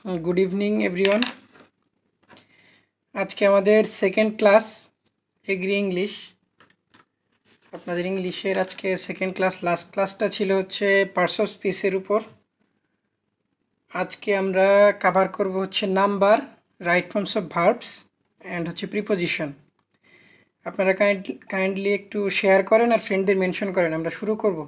Good evening everyone. আজকে আমাদের second class agri English. আপনাদের ইংলিশের আজকে সেকেন্ড ক্লাস। লাস্ট ক্লাসটা ছিল হচ্ছে পার্টস অফ স্পিচের উপর। আজকে আমরা কভার করব হচ্ছে number, right forms of verbs and হচ্ছে প্রিপোজিশন। আপনারা কাইন্ডলি একটু শেয়ার করেন আর ফ্রেন্ডদের মেনশন করেন। আমরা শুরু করব।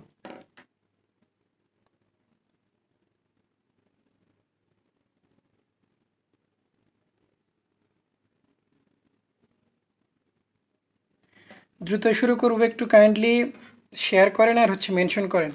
দ্রুত শুরু করব, একটু কাইন্ডলি শেয়ার করেন আর হচ্ছে মেনশন করেন।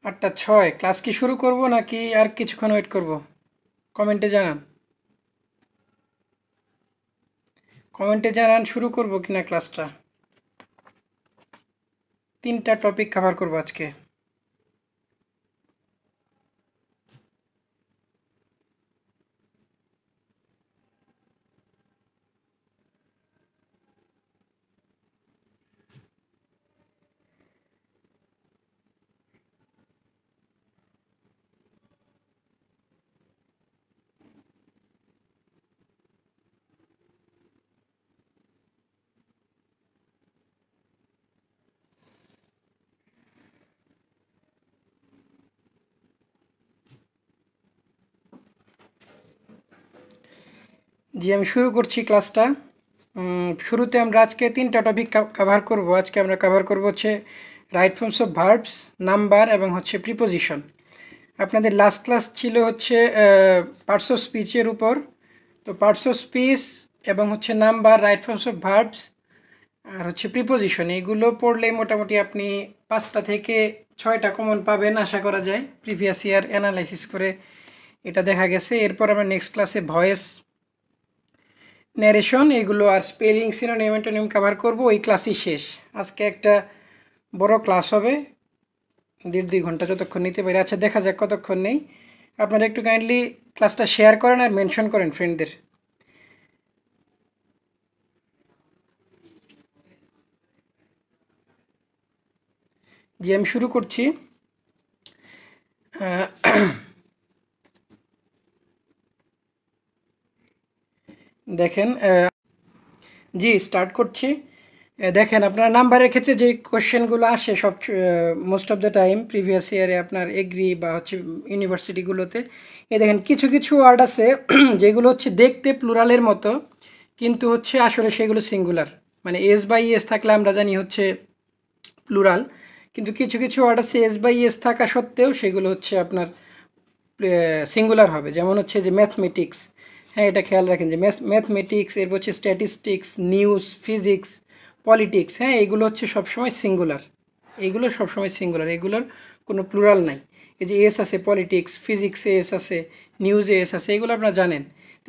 আটটা 6 ক্লাস কি শুরু করব নাকি আর কিছুক্ষণ ওয়েট করব? কমেন্টে জানান। শুরু করব কিনা ক্লাসটা। 3টা টপিক কভার করব আজকে। জি, আমি শুরু করছি ক্লাসটা। শুরুতে আমরা আজকে 3টা টপিক কভার করব। আজকে আমরা কভার করব হচ্ছে right forms of verbs, number এবং হচ্ছে প্রিপোজিশন। আপনাদের লাস্ট ক্লাস ছিল হচ্ছে পার্টস অফ স্পিচের উপর। তো পার্টস অফ স্পিচ এবং হচ্ছে number, right forms of verbs আর হচ্ছে প্রিপোজিশন, এগুলো পড়লে মোটামুটি আপনি 5টা থেকে 6টা কমন পাবেন আশা করা যায়। প্রিভিয়াস ইয়ার অ্যানালাইসিস করে এটা দেখা গেছে। এরপর আমরা নেক্সট ক্লাসে ভয়েস, ন্যারেশন এগুলো আর স্পেলিং, সিনোনিম, অ্যান্টোনিম কভার করব। ওই ক্লাসই শেষ। আজকে একটা বড় ক্লাস হবে, 1.5-2 ঘন্টা যতক্ষণ নিতে পারি। আচ্ছা, দেখা যাক কতক্ষণ নেই। আপনারা একটু কাইন্ডলি ক্লাসটা শেয়ার করেন আর মেনশন করেন ফ্রেন্ডদের। জি, আমি শুরু করছি। দেখেন, জি স্টার্ট করছি। দেখেন, আপনার নাম্বারের ক্ষেত্রে যে কোশ্চেনগুলো আসে সব most of the time previous ইয়ারে আপনার এগ্রি বা হচ্ছে ইউনিভার্সিটিগুলোতে, দেখেন কিছু কিছু ওয়ার্ড আছে যেগুলো হচ্ছে দেখতে প্লুরালের মতো, কিন্তু হচ্ছে আসলে সেগুলো সিঙ্গুলার। মানে এস বাই এস থাকলে আমরা জানি হচ্ছে প্লুরাল, কিন্তু কিছু কিছু ওয়ার্ড আছে এস বাই এস থাকা সত্ত্বেও সেগুলো হচ্ছে আপনার সিঙ্গুলার হবে। যেমন হচ্ছে যে ম্যাথমেটিক্স, হ্যাঁ এটা খেয়াল রাখেন যে ম্যাথমেটিক্স, এরপর হচ্ছে স্ট্যাটিস্টিক্স, নিউজ, ফিজিক্স, পলিটিক্স, হ্যাঁ এগুলো হচ্ছে সবসময় সিঙ্গুলার। এগুলো সবসময় সিঙ্গুলার, এগুলোর কোনো প্লুরাল নাই। এই যে এস আছে পলিটিক্স, ফিজিক্সে এস আছে, নিউজে এস আছে, এগুলো আপনারা জানেন। তো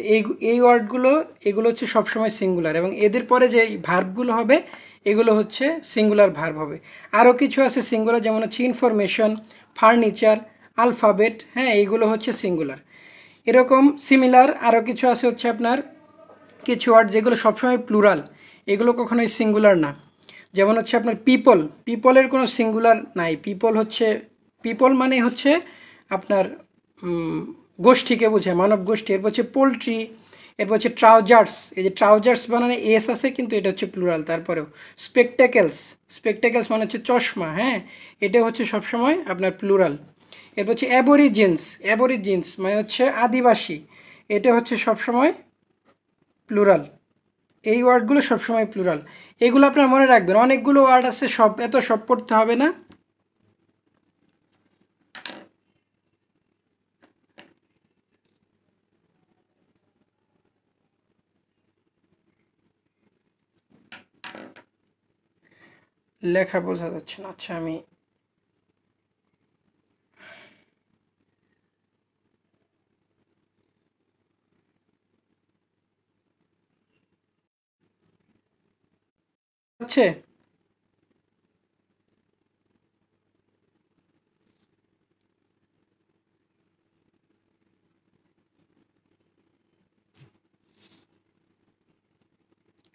এই ওয়ার্ডগুলো এগুলো হচ্ছে সবসময় সিঙ্গুলার, এবং এদের পরে যে ভার্বগুলো হবে এগুলো হচ্ছে সিঙ্গুলার ভার্ব হবে। আরও কিছু আছে সিঙ্গুলার, যেমন হচ্ছে ইনফরমেশন, ফার্নিচার, আলফাবেট, হ্যাঁ এইগুলো হচ্ছে সিঙ্গুলার। এরকম সিমিলার আরও কিছু আছে হচ্ছে আপনার কিছু ওয়ার্ড যেগুলো সবসময় প্লুরাল, এগুলো কখনোই সিঙ্গুলার না। যেমন হচ্ছে আপনার পিপল, পিপলের কোনো সিঙ্গুলার নাই। পিপল মানে হচ্ছে আপনার গোষ্ঠীকে বোঝায়, মানব গোষ্ঠী। এরপর হচ্ছে পোলট্রি, এরপর হচ্ছে ট্রাউজার্স, এই যে ট্রাউজার্স বানানে এস আছে কিন্তু এটা হচ্ছে প্লুরাল। তারপরেও স্পেকটেকেলস, স্পেকটেকেলস মানে হচ্ছে চশমা, হ্যাঁ এটা হচ্ছে সবসময় আপনার প্লুরাল। এরপর হচ্ছে অ্যাবরিজিন্স, অ্যাবরিজিন্স মানে হচ্ছে আদিবাসী, এটা হচ্ছে সবসময় প্লুরাল। এই ওয়ার্ডগুলো সবসময় প্লুরাল। এগুলো আপনার মনে রাখবেন, অনেকগুলো ওয়ার্ড আছে, সব পড়তে হবে না। লেখা বোঝা যাচ্ছে না, আচ্ছা আমি হচ্ছে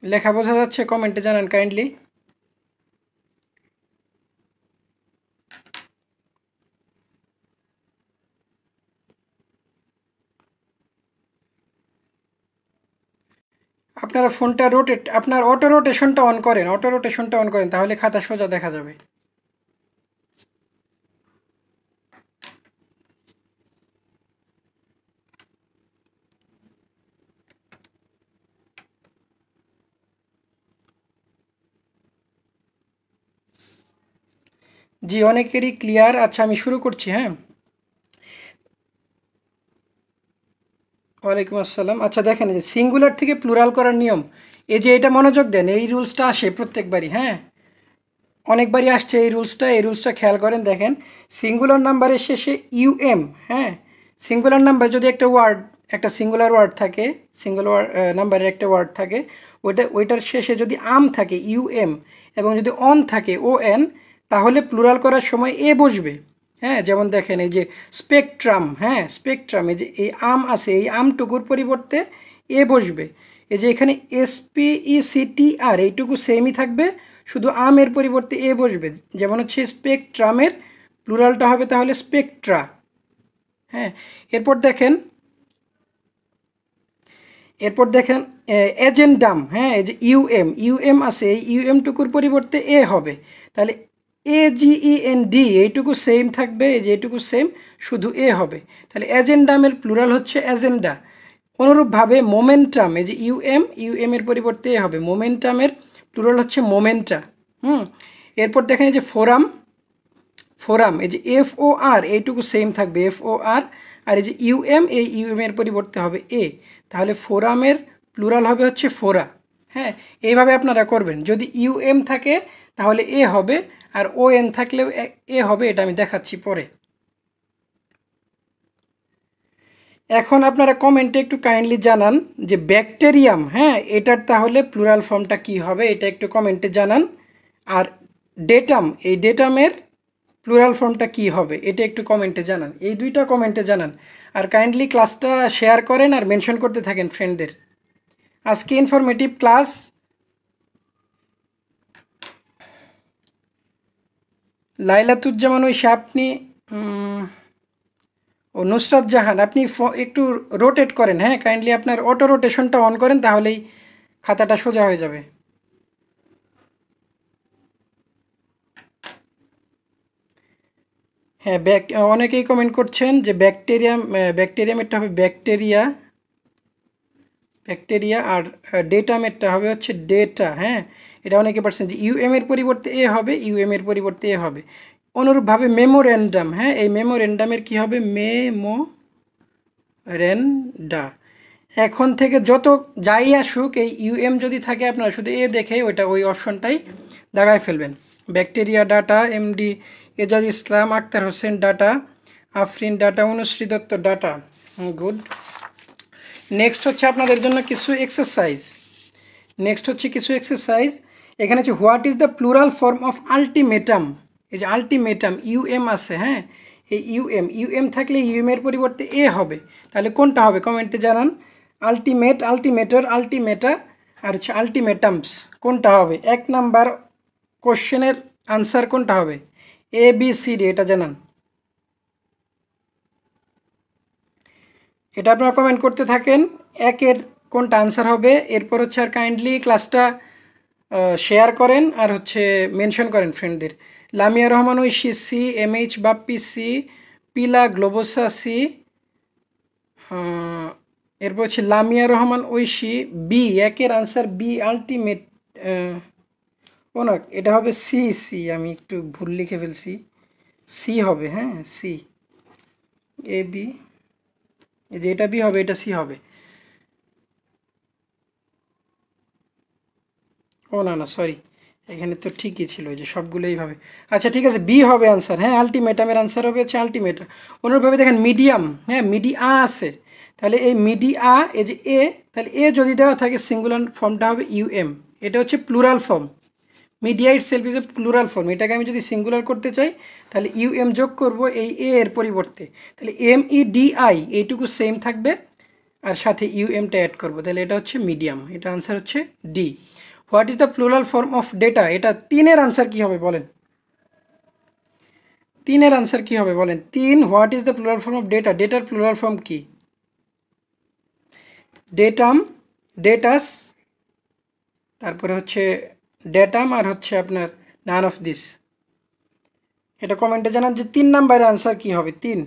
লেখা বোঝা যাচ্ছে? কমেন্টে জানান কাইন্ডলি। আপনারা ফোনটা আপনার অটো রোটেশনটা অন করেন, তাহলে খাতা সোজা দেখা যাবে। জি, অনেকেরই ক্লিয়ার। আচ্ছা আমি শুরু করছি, হ্যাঁ। ওয়ালাইকুম আসসালাম। আচ্ছা দেখেন, এই যে সিঙ্গুলার থেকে প্লুরাল করার নিয়ম, এই যে এটা মনোযোগ দেন, এই রুলসটা আসে প্রত্যেকবারই, হ্যাঁ, অনেকবারই আসছে এই রুলসটা খেয়াল করেন। দেখেন, সিঙ্গুলার নাম্বারের শেষে ইউএম, হ্যাঁ, সিঙ্গুলার নাম্বার যদি একটা সিঙ্গুলার ওয়ার্ড থাকে, সিঙ্গুলার নাম্বারের একটা ওয়ার্ড থাকে, ওইটার শেষে যদি আম থাকে ইউএম, এবং যদি অন থাকে ও এন, তাহলে প্লুরাল করার সময় এ বসবে। হ্যাঁ, যেমন দেখেন এই যে স্পেকট্রাম, হ্যাঁ স্পেকট্রাম, এই যে এই আম আছে, এই আমটুকুর পরিবর্তে এ বসবে। এই যে এখানে SPECTR এইটুকু সেমই থাকবে, শুধু আমের পরিবর্তে এ বসবে। যেমন হচ্ছে স্পেকট্রামের প্লুরালটা হবে তাহলে স্পেকট্রা। হ্যাঁ, এরপর দেখেন এজেন্ডাম, হ্যাঁ, এই যে ইউএম আছে, এই ইউএমটুকুর পরিবর্তে এ হবে, তাহলে AGEND এইটুকু সেম থাকবে, এই যে এইটুকু সেম, শুধু এ হবে, তাহলে এজেন্ডামের প্লুরাল হচ্ছে এজেন্ডা। অনুরূপভাবে মোমেন্টাম, এই যে ইউএম এর পরিবর্তে এ হবে, মোমেন্টামের প্লুরাল হচ্ছে মোমেন্টা। এরপর দেখেন এই যে ফোরাম, এই যে FOR এইটুকু সেম থাকবে, FOR, আর এই যে এই ইউএম এর পরিবর্তে হবে এ, তাহলে ফোরামের প্লুরাল হবে হচ্ছে ফোরা। হ্যাঁ, এইভাবে আপনারা করবেন। যদি ইউএম থাকে তাহলে এ হবে, আর ON থাকলেও এ হবে, এটা আমি দেখাচ্ছি পরে। এখন আপনারা কমেন্টে একটু কাইন্ডলি জানান যে ব্যাকটেরিয়াম, হ্যাঁ, এটার তাহলে প্লুরাল ফর্মটা কি হবে, এটা একটু কমেন্টে জানান। আর ডেটাম, এই ডেটামের প্লুরাল ফর্মটা কি হবে, এটা একটু কমেন্টে জানান, এই দুইটা কমেন্টে জানান। আর কাইন্ডলি ক্লাসটা শেয়ার করেন আর মেনশন করতে থাকেন ফ্রেন্ডদের। আজকে ইনফরমেটিভ ক্লাস। লাইলাতুজ্জামান ওই আপনি ও নুসরাত জাহান, আপনি একটু রোটেট করেন, হ্যাঁ কাইন্ডলি আপনার অটো রোটেশনটা অন করেন, তাহলেই খাতাটা সোজা হয়ে যাবে। হ্যাঁ, অনেকেই কমেন্ট করছেন যে ব্যাকটেরিয়ামেরটা হবে ব্যাকটেরিয়া, আর ডেটামেরটা হবে হচ্ছে ডেটা। হ্যাঁ, এটা অনেকে পারছেন যে ইউএম এর পরিবর্তে এ হবে, অনুরূপভাবে মেমোরেন্ডাম, হ্যাঁ, এই মেমোরেন্ডামের কি হবে, মেমোরেন্ডা। এখন থেকে যত যাই আসুক, এই ইউএম যদি থাকে আপনারা শুধু এ দেখে ওই অপশনটাই দাগায় ফেলবেন। Bacteria data, MD Ejaz Islam, Akter Hossain data, Afrin data, Anushree Dutta data. Good. Next হচ্ছে আপনাদের জন্য কিছু এক্সারসাইজ। এখানে হচ্ছে what is the plural form of ultimatum. এই যে আলটিমেটাম, ইউএম আছে, হ্যাঁ, এই ইউএম থাকলে ইউএম এর পরিবর্তে এ হবে, তাহলে কোনটা হবে কমেন্টে জানান। আলটিমেটর, আলটিমেটা, আর হচ্ছে আলটিমেটামস, কোনটা হবে? 1 নাম্বার কোশ্চেনের আনসার কোনটা হবে? ABCD, এটা জানান। এটা আপনারা কমেন্ট করতে থাকেন, একের কোনটা আনসার হবে। এরপর হচ্ছে আর কাইন্ডলি ক্লাসটা শেয়ার করেন আর হচ্ছে মেনশন করেন ফ্রেন্ডদের। Lamia Rahman Oishi C, MH Bappi C, pila globosa C, এরপর হচ্ছে লামিয়া রহমান ঐশী, বি, একের আনসার বি আলটিমেট। ও না, এটা হবে সি, সি আমি একটু ভুল লিখে ফেলছি, সি হবে, হ্যাঁ সি, এ বি, এই যে এটা বি হবে, এটা সি হবে। ও না না সরি, এখানে তো ঠিকই ছিল, যে সবগুলো এইভাবে। আচ্ছা ঠিক আছে, বি হবে আনসার, হ্যাঁ আলটিমেটামের আনসার হবে হচ্ছে আলটিমেট। অনুরূপভাবে দেখেন মিডিয়াম, হ্যাঁ মিডিয়া আছে, তাহলে এই মিডিয়া, এই যে এ, তাহলে এ যদি দেওয়া থাকে সিঙ্গুলার ফর্মটা হবে ইউএম, এটা হচ্ছে plural form. Media it self is a plural form, এটাকে আমি যদি সিঙ্গুলার করতে চাই তাহলে ইউএম যোগ করব এই এ এর পরিবর্তে, তাহলে এম ই ডি আই এইটুকু সেম থাকবে, আর সাথে ইউএমটা অ্যাড করবো, তাহলে এটা হচ্ছে মিডিয়াম, এটা আনসার হচ্ছে D. What is the plural form of data, এটা তিনের আনসার কি হবে বলেন, তিনের আনসার কি হবে বলেন, তিন, what is the plural form of data, ডেটার প্লুরাল ফর্ম কি, ডেটাম, ডেটাস, তারপরে হচ্ছে ডেটাম, আর হচ্ছে আপনার নান অফ দিস। এটা কমেন্টে জানান যে 3 নাম্বারের আনসার কি হবে, 3,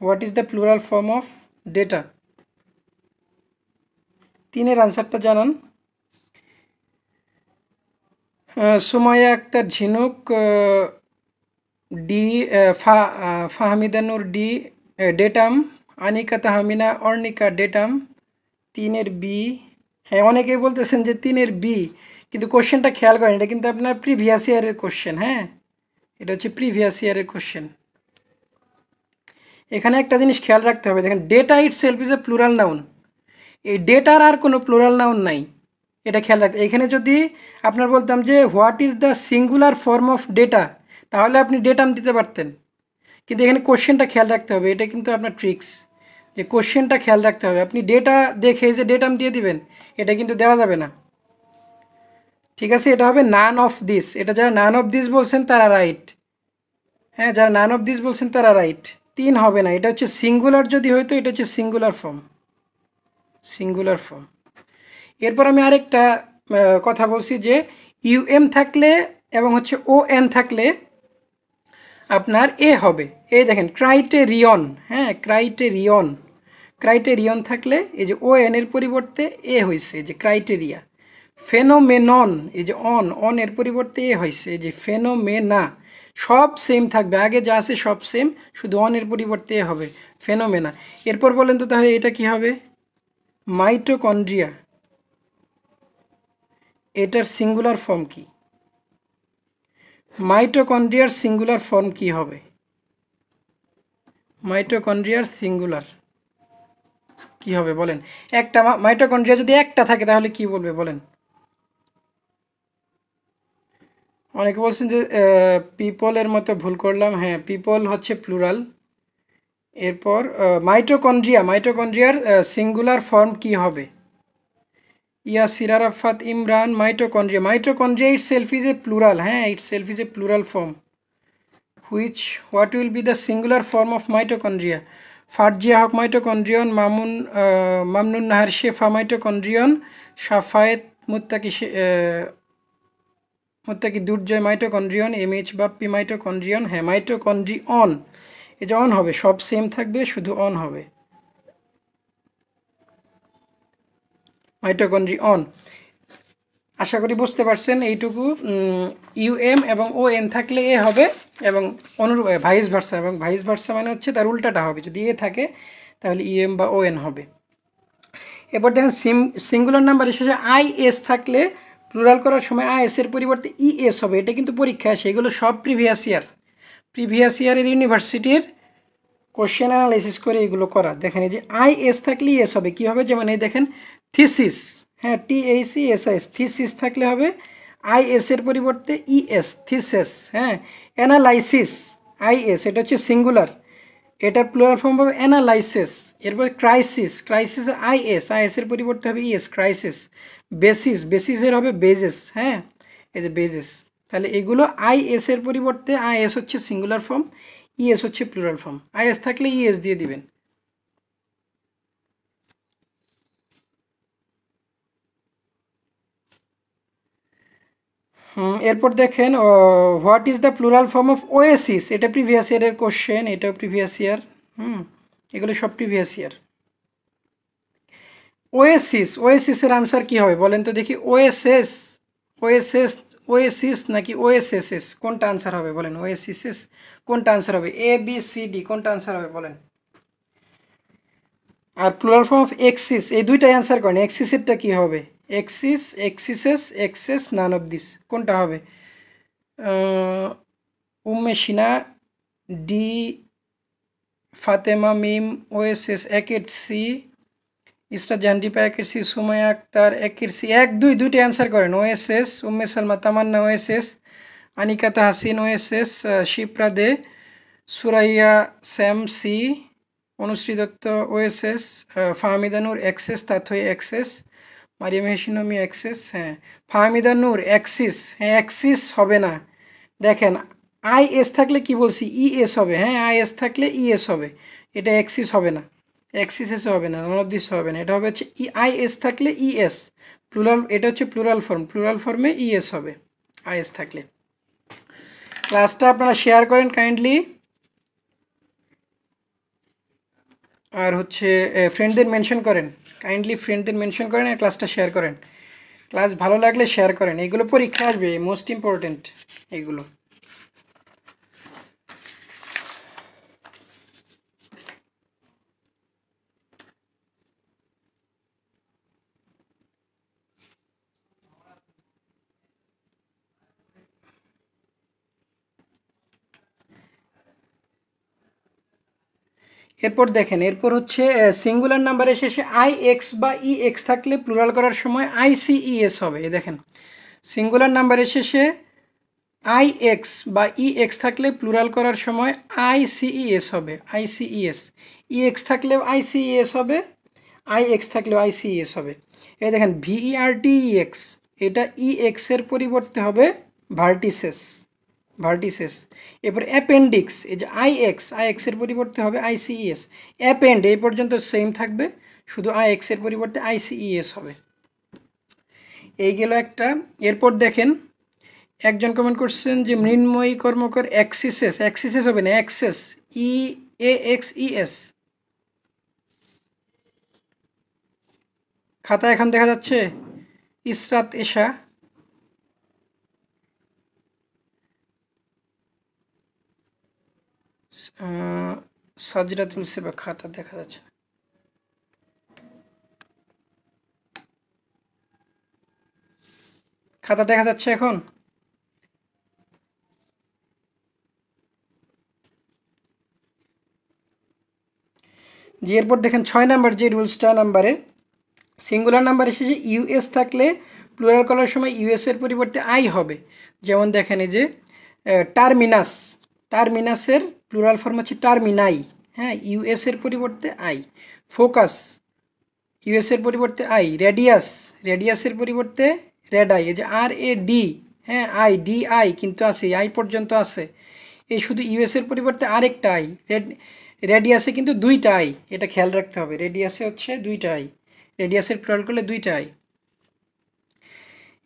what is the plural form of data, তিনের আনসারটা জানান। Sumaiya Akter Jhinuk, D, Fahmidanur D, datum, Anika Tahmina Ornika datum, তিনের বি। হ্যাঁ অনেকেই বলতেছেন যে তিনের বি, কিন্তু কোশ্চেনটা খেয়াল করেন, এটা কিন্তু আপনার প্রিভিয়াস ইয়ারের কোশ্চেন, হ্যাঁ এটা হচ্ছে প্রিভিয়াস ইয়ারের কোশ্চেন। এখানে একটা জিনিস খেয়াল রাখতে হবে, দেখেন data it self is a plural noun, এই ডেটার আর কোনো প্লুরাল নাউন নাই, এটা খেয়াল রাখতে। এখানে যদি আপনার বলতাম যে what is the singular form of data, তাহলে আপনি ডেটাম দিতে পারতেন, কিন্তু এখানে কোশ্চেনটা খেয়াল রাখতে হবে, এটা কিন্তু আপনার ট্রিক্স, যে কোশ্চেনটা খেয়াল রাখতে হবে, আপনি ডেটা দেখে যে ডেটাম দিয়ে দিবেন, এটা কিন্তু দেওয়া যাবে না, ঠিক আছে। এটা হবে নান অফ দিস, এটা যারা নান অফ দিস বলছেন তারা রাইট, হ্যাঁ যারা নান অফ দিস বলছেন তারা রাইট, তিন হবে না, এটা হচ্ছে সিঙ্গুলার, যদি হয়তো এটা হচ্ছে সিঙ্গুলার ফর্ম, সিঙ্গুলার ফর্ম। এরপর আমি আরেকটা কথা বলছি যে ইউএম থাকলে এবং হচ্ছে ও এন থাকলে আপনার এ হবে, এই দেখেন ক্রাইটেরিয়ন, হ্যাঁ ক্রাইটেরিয়ন, ক্রাইটেরিয়ন থাকলে এই যে ও এন এর পরিবর্তে এ হয়েছে, যে ক্রাইটেরিয়া। ফেনোমেনন, এই যে অন এর পরিবর্তে এ হয়েছে, এই যে ফেনোমেনা, সব সেম থাকবে, আগে যা আছে সব সেম, শুধু অন এর পরিবর্তে এ হবে, ফেনোমেনা। এরপর বলেন তো তাহলে এটা কি হবে, মাইটোকন্ড্রিয়া, এটার সিঙ্গুলার ফর্ম কি, মাইটোকন্ড্রিয়ার সিঙ্গুলার ফর্ম কি হবে, মাইটোকন্ড্রিয়ার সিঙ্গুলার কি হবে বলেন, একটা মাইটোকন্ড্রিয়া যদি একটা থাকে তাহলে কি বলবে বলেন। অনেকে বলছেন যে পিপলের মতো ভুল করলাম, হ্যাঁ পিপল হচ্ছে প্লুরাল। এরপর মাইটোকন্ড্রিয়া, মাইটোকন্ড্রিয়ার সিঙ্গুলার ফর্ম কি হবে, Yasir Arafat Imran, mitochondria, mitochondria itself is a plural, হ্যাঁ itself is a plural form. Which, what will be the singular form of mitochondria, Farzia Haque mitochondrion, Mamnun Nahar Shefa mitochondrion, Safayet Muttaki Durjoy mitochondrion, M H Bappi mitochondrion, হ্যাঁ mitochondrion, এই যে on হবে, সব same থাকবে শুধু on হবে, mitochondrion. আশা করি বুঝতে পারছেন এইটুকু, ইউএম এবং ও এন থাকলে এ হবে, এবং অনুরূপ ভাইস ভার্সা, এবং ভাইস ভার্সা মানে হচ্ছে তার উল্টাটা হবে, যদি এ থাকে তাহলে ইউএম বা ও এন হবে। এরপর দেখেন সিঙ্গুলার নাম্বারের শেষে আই এস থাকলে প্লুরাল করার সময় আই এস এর পরিবর্তে ই এস হবে, এটা কিন্তু পরীক্ষায় আসে, এগুলো সব প্রিভিয়াস ইয়ারের ইউনিভার্সিটির কোশ্চেন অ্যানালাইসিস করে এগুলো করা। দেখেন এই যে আই এস থাকলে ই এস হবে, কী হবে, যেমন এই দেখেন থিসিস, হ্যাঁ THESIS, থিসিস থাকলে হবে আই এস এর পরিবর্তে ই এস, থিসেস, হ্যাঁ অ্যানালাইসিস, আই এস এটা হচ্ছে সিঙ্গুলার, এটার প্লুরাল ফর্ম হবে অ্যানালাইসিস। এরপর ক্রাইসিস, ক্রাইসিসের আই এস এর পরিবর্তে হবে ইএস, ক্রাইসিস। বেসিসের হবে বেজেস, হ্যাঁ এই যে বেজেস। তাহলে এগুলো আই এস এর পরিবর্তে আই এস হচ্ছে সিঙ্গুলার ফর্ম, ইএস হচ্ছে প্লুরাল ফর্ম, আই এস থাকলে ইএস দিয়ে দিবেন। এরপর দেখেন what is the plural form of Oasis, এটা প্রিভিয়াস ইয়ারের কোশ্চেন, এটাও প্রিভিয়াস ইয়ার, এগুলো সব প্রিভিয়াস ইয়ার। ওয়েসিস, ওয়েসিসের আনসার কি হবে বলেন তো দেখি? ওএসএস, ওএসএস, ওয়েসিস নাকি ওএসএসএস, কোনটা আনসার হবে বলেন? ওএসিসএস কোনটা আনসার হবে? এ বি সি ডি কোনটা আনসার হবে বলেন? আর প্লুরাল ফর্ম অফ এক্সিস, এই দুইটাই অ্যান্সার করেন। এক্সিসেরটা কি হবে? Axis, axises, axes, none of this, কোনটা হবে? উম্মে সিনা, ডি ফাতেমা, মিম ওএসএস, একের সি, ইসরা জাহানদীপা একের সি, সুমাইয়া আক্তার একের সি, এক দুই, দুইটি অ্যান্সার করেন। Oases, Umme Salma Tamanna oases, Anika Tahsin oases, Shipra Dey, Suraiya Sam C, Anushree Dutta oases, Fahmida Noor axes, Tathoi axes, Mariyam Hesinmi axes. হ্যাঁ, ফাহমিদা নূর এক্সিস, হ্যাঁ এক্সিস হবে না। দেখেন আই এস থাকলে কি বলছি? ই এস হবে। হ্যাঁ, আই এস থাকলে ই এস হবে, এটা এক্সিস হবে না, এক্সিস এস হবে না, নন অফ দিস হবে না। এটা হবে হচ্ছে ই, আই এস থাকলে ই এস, প্লুরাল, এটা হচ্ছে প্লুরাল ফর্ম, প্লুরাল ফর্মে ই এস হবে আই এস থাকলে। ক্লাসটা আপনারা শেয়ার করেন কাইন্ডলি, আর হচ্ছে ফ্রেন্ডদের মেনশন করেন, কাইন্ডলি ফ্রেন্ডদের মেনশন করেন আর ক্লাসটা শেয়ার করেন। ক্লাস ভালো লাগলে শেয়ার করেন, এগুলো পরীক্ষা আসবে, মোস্ট ইম্পর্টেন্ট এগুলো। এরপর দেখেন, এরপর হচ্ছে সিঙ্গুলার নাম্বারের শেষে আই এক্স বা ই এক্স থাকলে প্লুরাল করার সময় আই সি ই এস হবে। এই দেখেন, সিঙ্গুলার নাম্বারের শেষে আই এক্স বা ই এক্স থাকলে প্লুরাল করার সময় আই সি ই এস হবে, I C E S. E X থাকলেও আই সি ই এস হবে, আই এক্স থাকলেও আই সি ই এস হবে। এই দেখেন ভিই আর টি ই এক্স, এটা ই এক্সের পরিবর্তে হবে ভার্টিসেস, ভার্টিসেস। এরপর অ্যাপেন্ডিক্স, এই যে আই এক্স, আই এক্সের পরিবর্তে হবে আইসিইএস। অ্যাপেন্ড এই পর্যন্ত সেম থাকবে, শুধু আই এক্সের পরিবর্তে আইসিইএস হবে। এই গেল একটা। এরপর দেখেন একজন কমেন্ট করছেন যে মৃন্ময়ী কর্মকার অ্যাক্সিসেস, অ্যাক্সিসেস হবে না, অ্যাক্সেস, ই এ এক্স ই এস। খাতা এখন দেখা যাচ্ছে? ইসরাত এশা, সাজরাতুল সেবা, খাতা দেখা যাচ্ছে না। খাতা দেখা যাচ্ছে এখন? যে এরপর দেখেন 6 নাম্বার যে রুলসটা নাম্বারে, সিঙ্গুলার নাম্বার এসেছে ইউএস থাকলে প্লুরাল করার সময় ইউএস এর পরিবর্তে আই হবে। যেমন দেখেন এই যে টার্মিনাস, টার্মিনাসের প্লুরাল ফর্ম হচ্ছে টার্মিনাই। হ্যাঁ, ইউএস এর পরিবর্তে আই। ফোকাস, ইউএস এর পরিবর্তে আই। রেডিয়াস, রেডিয়াসের পরিবর্তে রেডাই। এই যে আর এ ডি, হ্যাঁ আই, ডি আই কিন্তু আছে, আই পর্যন্ত আছে। এই শুধু ইউএস এর পরিবর্তে আরেকটা আই। রেডিয়াসে কিন্তু দুইটা আই, এটা খেয়াল রাখতে হবে, রেডিয়াসে হচ্ছে দুইটা আই, রেডিয়াসের প্লুরাল করলে দুইটা আই।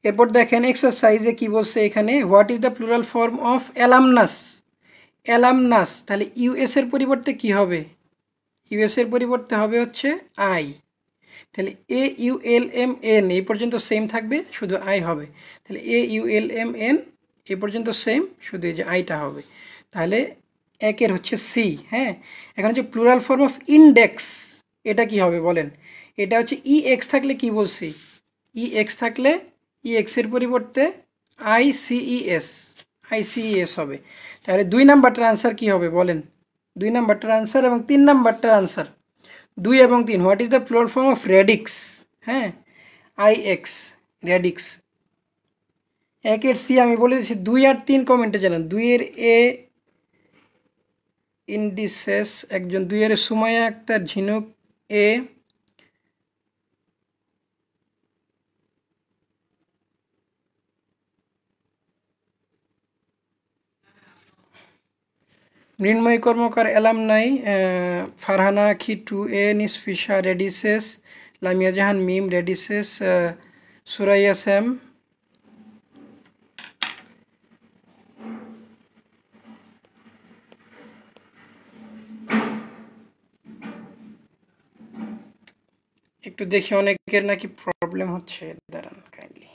এরপর দেখেন এক্সারসাইজে কি বলছে এখানে, what is the plural form of অ্যালামনাস। অ্যালামনাস, তাহলে ইউএস এর পরিবর্তে কি হবে? ইউএস এর পরিবর্তে হবে হচ্ছে আই। তাহলে A U L M N এই পর্যন্ত সেম থাকবে, শুধু আই হবে। তাহলে A U L M N এ পর্যন্ত সেম, শুধু এই যে আইটা হবে। তাহলে একের হচ্ছে সি। হ্যাঁ, এখন হচ্ছে প্লুরাল ফর্ম অফ ইন্ডেক্স, এটা কি হবে বলেন? এটা হচ্ছে ই এক্স থাকলে কি বলছি? ই এক্স থাকলে ই এক্সের পরিবর্তে আইসিইএস, আইসিইএস হবে। তাহলে 2 নাম্বারটার আনসার কি হবে বলেন? 2 নাম্বারটার আনসার এবং 3 নাম্বারটার আনসার, 2 এবং 3। What is the plural form of radix? হ্যাঁ, আই এক্স, রেডিক্স। একের সি আমি বলে দিচ্ছি, 2 আর 3 কমেন্টে জানান। 2 এর এ ইন্ডিসেস একজন, 2 এর সুমাইয়া আক্তার ঝিনুক এ, মৃন্ময়ী কর্মকার অ্যালামনাই, ফারহানা আখি 2A, নিসফিসা রেডিসেস, লামিয়া জাহান মিম রেডিসেস, সুরাইয়া স্যাম, একটু দেখি, অনেকের নাকি প্রবলেম হচ্ছে, দাঁড়ান কাইন্ডলি।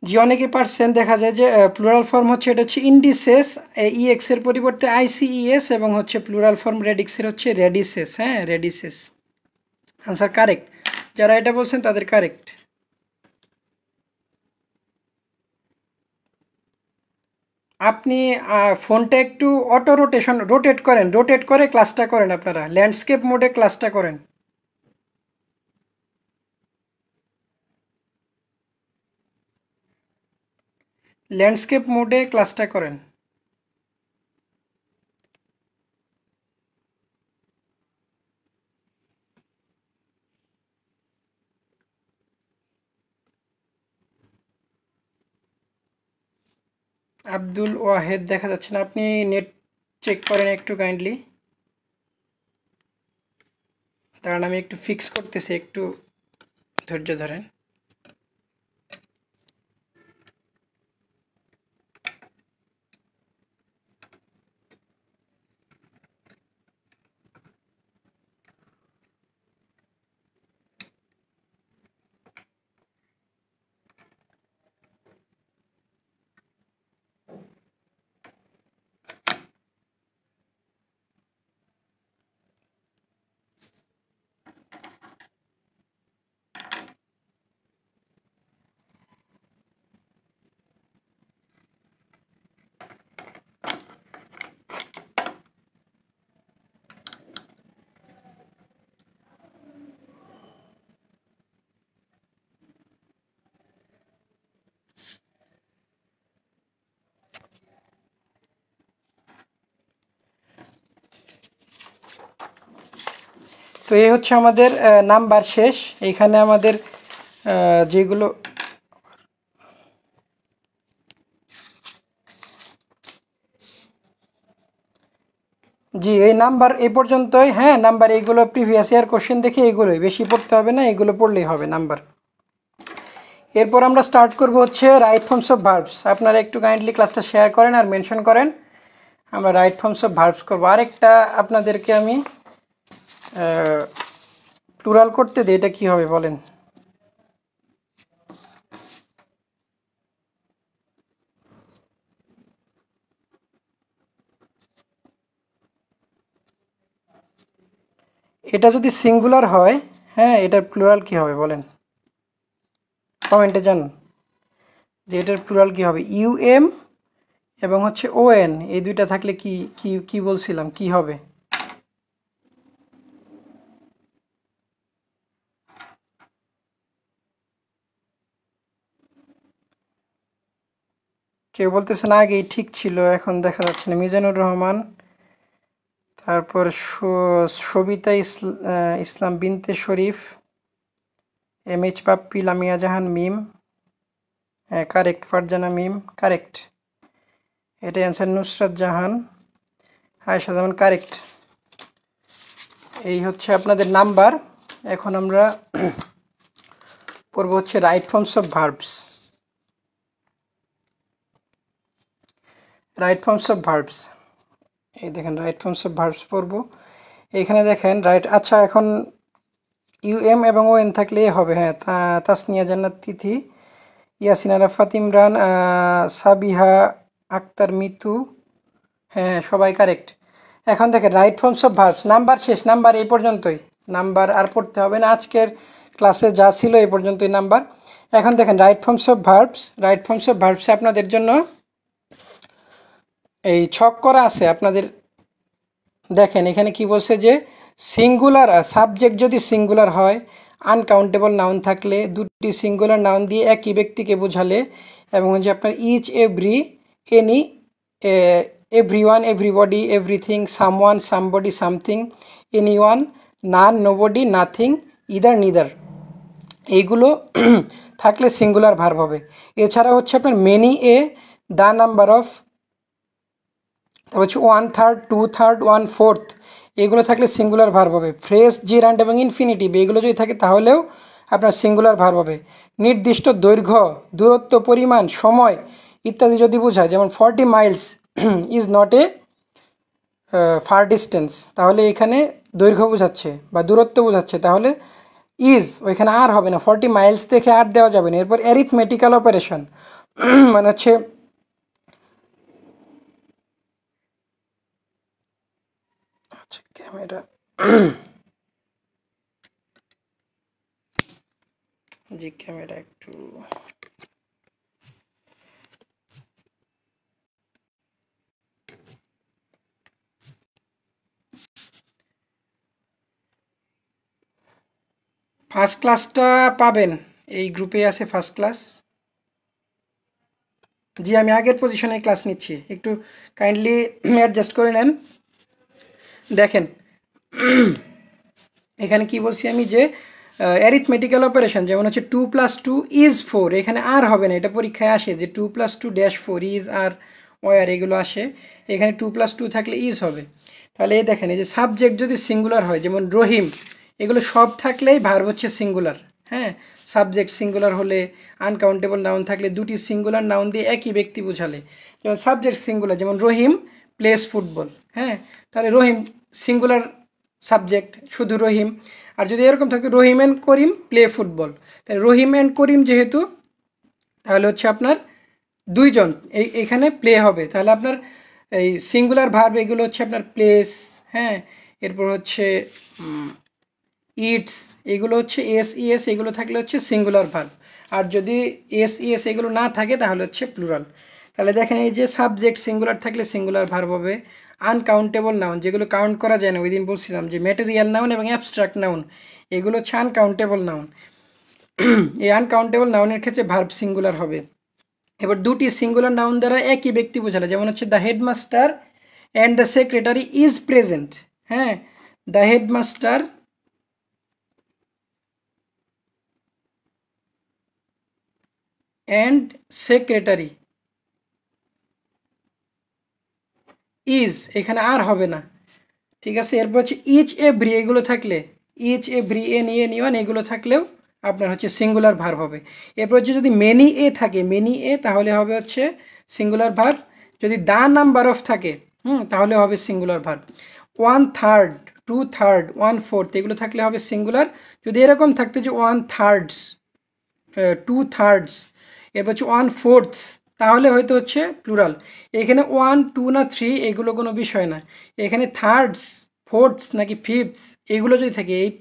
জি, অনেকে পারছেন। দেখা যায় যে প্লুরাল ফর্ম হচ্ছে, এটা হচ্ছে ইন্ডিসেস, ইএক্স এর পরিবর্তে আইসিইএস, এবং হচ্ছে প্লুরাল ফর্ম রেডিক্সের হচ্ছে রেডিসেস। হ্যাঁ, রেডিসেস। Answer correct. যারা এটা বলছেন তাদের কারেক্ট। আপনি ফোনটা একটু অটো রোটেট করেন, রোটেট করে ক্লাসটা করেন, আপনারা ল্যান্ডস্কেপ মোডে ক্লাসটা করেন। ল্যান্ডস্কেপ মোডে ক্লাসটা করেন। আব্দুল ওয়াহেদ দেখা যাচ্ছে না, আপনি নেট চেক করেন একটু কাইন্ডলি। কারণ আমি একটু ফিক্স করতেছি, একটু ধৈর্য ধরেন। তো এই হচ্ছে আমাদের নাম্বার শেষ। এইখানে আমাদের যেগুলো, জি এই নাম্বার এই পর্যন্তই। হ্যাঁ, নাম্বার এইগুলো প্রিভিয়াস ইয়ার কোশ্চেন দেখে এইগুলোই, বেশি পড়তে হবে না, এগুলো পড়লেই হবে নাম্বার। এরপর আমরা স্টার্ট করব হচ্ছে রাইট ফর্মস অফ ভার্বস। আপনারা একটু কাইন্ডলি ক্লাসটা শেয়ার করেন আর মেনশন করেন। আমরা রাইট ফর্মস অফ ভার্বস করবো। আরেকটা আপনাদেরকে আমি প্লুরাল করতে দিই, এটা কি হবে বলেন? এটা যদি সিঙ্গুলার হয়, হ্যাঁ, এটার প্লুরাল কি হবে বলেন? কমেন্টে জানান যে এটার প্লুরাল কি হবে। ইউএম এবং হচ্ছে ওএন, এই দুইটা থাকলে কি কি কি বলছিলাম, কি হবে? কেউ বলতেছে না আগেই ঠিক ছিল, এখন দেখা যাচ্ছে না। মিজানুর রহমান, তারপর সবিতা ইসলাম বিনতে শরীফ, এম এইচ পাপ্পি, লামিয়া জাহান মিম, হ্যাঁ কারেক্ট। ফারজানা মিম কারেক্ট। এটা অ্যান্সার। নুসরাত জাহান, আয়েশা জামান কারেক্ট। এই হচ্ছে আপনাদের নাম্বার। এখন আমরা পড়ব হচ্ছে right forms of verbs. Right forms of verbs, এই দেখেন রাইট ফর্মস অফ ভার্বস পড়ব। এইখানে দেখেন রাইট। আচ্ছা, এখন ইউএম এবং ওএন থাকলে হবে। হ্যাঁ, তাসনিয়া জান্নাত তিথি, ইয়াসিন আরাফাত ইমরান, সাবিহা আক্তার মিতু, হ্যাঁ, সবাই কারেক্ট। এখন দেখেন right forms of verbs, number শেষ, নাম্বার এই পর্যন্তই, নাম্বার আর পড়তে হবে না, আজকের ক্লাসে যা ছিল এই পর্যন্তই নাম্বার। এখন দেখেন right forms of verbs, right forms of ভার্বসে আপনাদের জন্য এই ছক করা আছে আপনাদের। দেখেন এখানে কি বলছে যে সিঙ্গুলার সাবজেক্ট যদি সিঙ্গুলার হয়, আনকাউন্টেবল নাউন থাকলে, দুটি সিঙ্গুলার নাউন দিয়ে একই ব্যক্তিকে বোঝালে, এবং যে আপনার each, every, any, everyone, everybody, everything, someone, somebody, something, anyone, none, nobody, nothing, either, neither, এইগুলো থাকলে সিঙ্গুলার ভার্ব হবে। এছাড়া হচ্ছে আপনার many a, the number of, তারপর হচ্ছে 1/3, 2/3, 1/4, এগুলো থাকলে সিঙ্গুলার ভার্ব হবে। ফ্রেশ, জিরান্ড এবং ইনফিনিটিভ এগুলো যদি থাকে তাহলেও আপনার সিঙ্গুলার ভার্ব হবে। নির্দিষ্ট দৈর্ঘ্য, দূরত্ব, পরিমাণ, সময় ইত্যাদি যদি বোঝায়, যেমন 40 Miles is not a fur distance, তাহলে এখানে দৈর্ঘ্য বোঝাচ্ছে বা দূরত্ব বোঝাচ্ছে, তাহলে ইজ, ওইখানে আর হবে না, 40 মাইলস দেখে আর দেওয়া যাবে না। এরপর অ্যারিথমেটিক্যাল অপারেশন মানে হচ্ছে ক্যামেরা জি ক্যামেরা একটু ফার্স্ট ক্লাসটা পাবেন, এই গ্রুপে আছে ফার্স্ট ক্লাস। জি আমি আগের পজিশনে ক্লাস নিচ্ছি, একটু কাইন্ডলি অ্যাডজাস্ট করে নেন। দেখেন এখানে কি বলছি আমি যে অ্যারিথমেটিক্যাল অপারেশন, যেমন হচ্ছে 2 + 2 = 4, এখানে আর হবে না, এটা পরীক্ষায় আসে যে 2 + 2 - 4 ইজ আর ওয়ার এগুলো আসে, এখানে 2 + 2 থাকলে ইজ হবে। তাহলে এই দেখেন এই যে সাবজেক্ট যদি সিঙ্গুলার হয়, যেমন রহিম, এগুলো সব থাকলেই ভার্ব হচ্ছে সিঙ্গুলার। হ্যাঁ, সাবজেক্ট সিঙ্গুলার হলে, আনকাউন্টেবল নাউন থাকলে, দুটি সিঙ্গুলার নাউন দিয়ে একই ব্যক্তি বোঝালে, যেমন সাবজেক্ট সিঙ্গুলার, যেমন রহিম প্লেস ফুটবল। হ্যাঁ, তাহলে রহিম সিঙ্গুলার সাবজেক্ট, শুধু রহিম। আর যদি এরকম থাকে রহিম অ্যান্ড করিম প্লে ফুটবল, তাহলে রহিম অ্যান্ড করিম যেহেতু, তাহলে হচ্ছে আপনার দুইজন এখানে প্লে হবে, তাহলে আপনার এই সিঙ্গুলার ভার্ব এগুলো হচ্ছে আপনার প্লেস, হ্যাঁ, এরপর হচ্ছে ইটস, এগুলো হচ্ছে এস ইএস, এগুলো থাকলে হচ্ছে সিঙ্গুলার ভার্ব। আর যদি এস ইএস এগুলো না থাকে তাহলে হচ্ছে প্লুরাল। তাহলে দেখেন এই যে সাবজেক্ট সিঙ্গুলার থাকলে সিঙ্গুলার ভার্ব হবে। আনকাউন্টেবল নাউন, যেগুলো কাউন্ট করা যায় না, ওই দিন বলছিলাম যে ম্যাটেরিয়াল নাউন এবং অ্যাবস্ট্রাক্ট নাউন, এগুলো হচ্ছে আনকাউন্টেবল নাউন। এই আনকাউন্টেবল নাউনের ক্ষেত্রে ভার্ব সিঙ্গুলার হবে। এবার দুটি সিঙ্গুলার নাউন দ্বারা একই ব্যক্তি বোঝালে, যেমন হচ্ছে the headmaster and the secretary is present. হ্যাঁ, the headmaster and secretary is, এখানে আর হবে না, ঠিক আছে। এরপর হচ্ছে ইচ, এভরি, এগুলো থাকলে, ইচ, এভরি, এনি, এনিওয়ান, এগুলো থাকলেও আপনার হচ্ছে সিঙ্গুলার ভার্ব হবে। এরপর হচ্ছে যদি মেনি এ থাকে, মেনি এ, তাহলে হবে হচ্ছে সিঙ্গুলার ভার্ব। যদি দ্য নাম্বার অফ থাকে, তাহলে হবে সিঙ্গুলার ভার্ব। 1/3, 2/3, 1/4, এগুলো থাকলে হবে সিঙ্গুলার। যদি এরকম থাকতো যে 1/3, 2/3, এরপর হচ্ছে 1/4, তাহলে হয়তো হচ্ছে প্লুরাল। এখানে 1, 2 না 3 এগুলো কোনো বিষয় না, এখানে থার্ডস, ফোর্থস নাকি ফিফথস এগুলো যদি থাকে, এই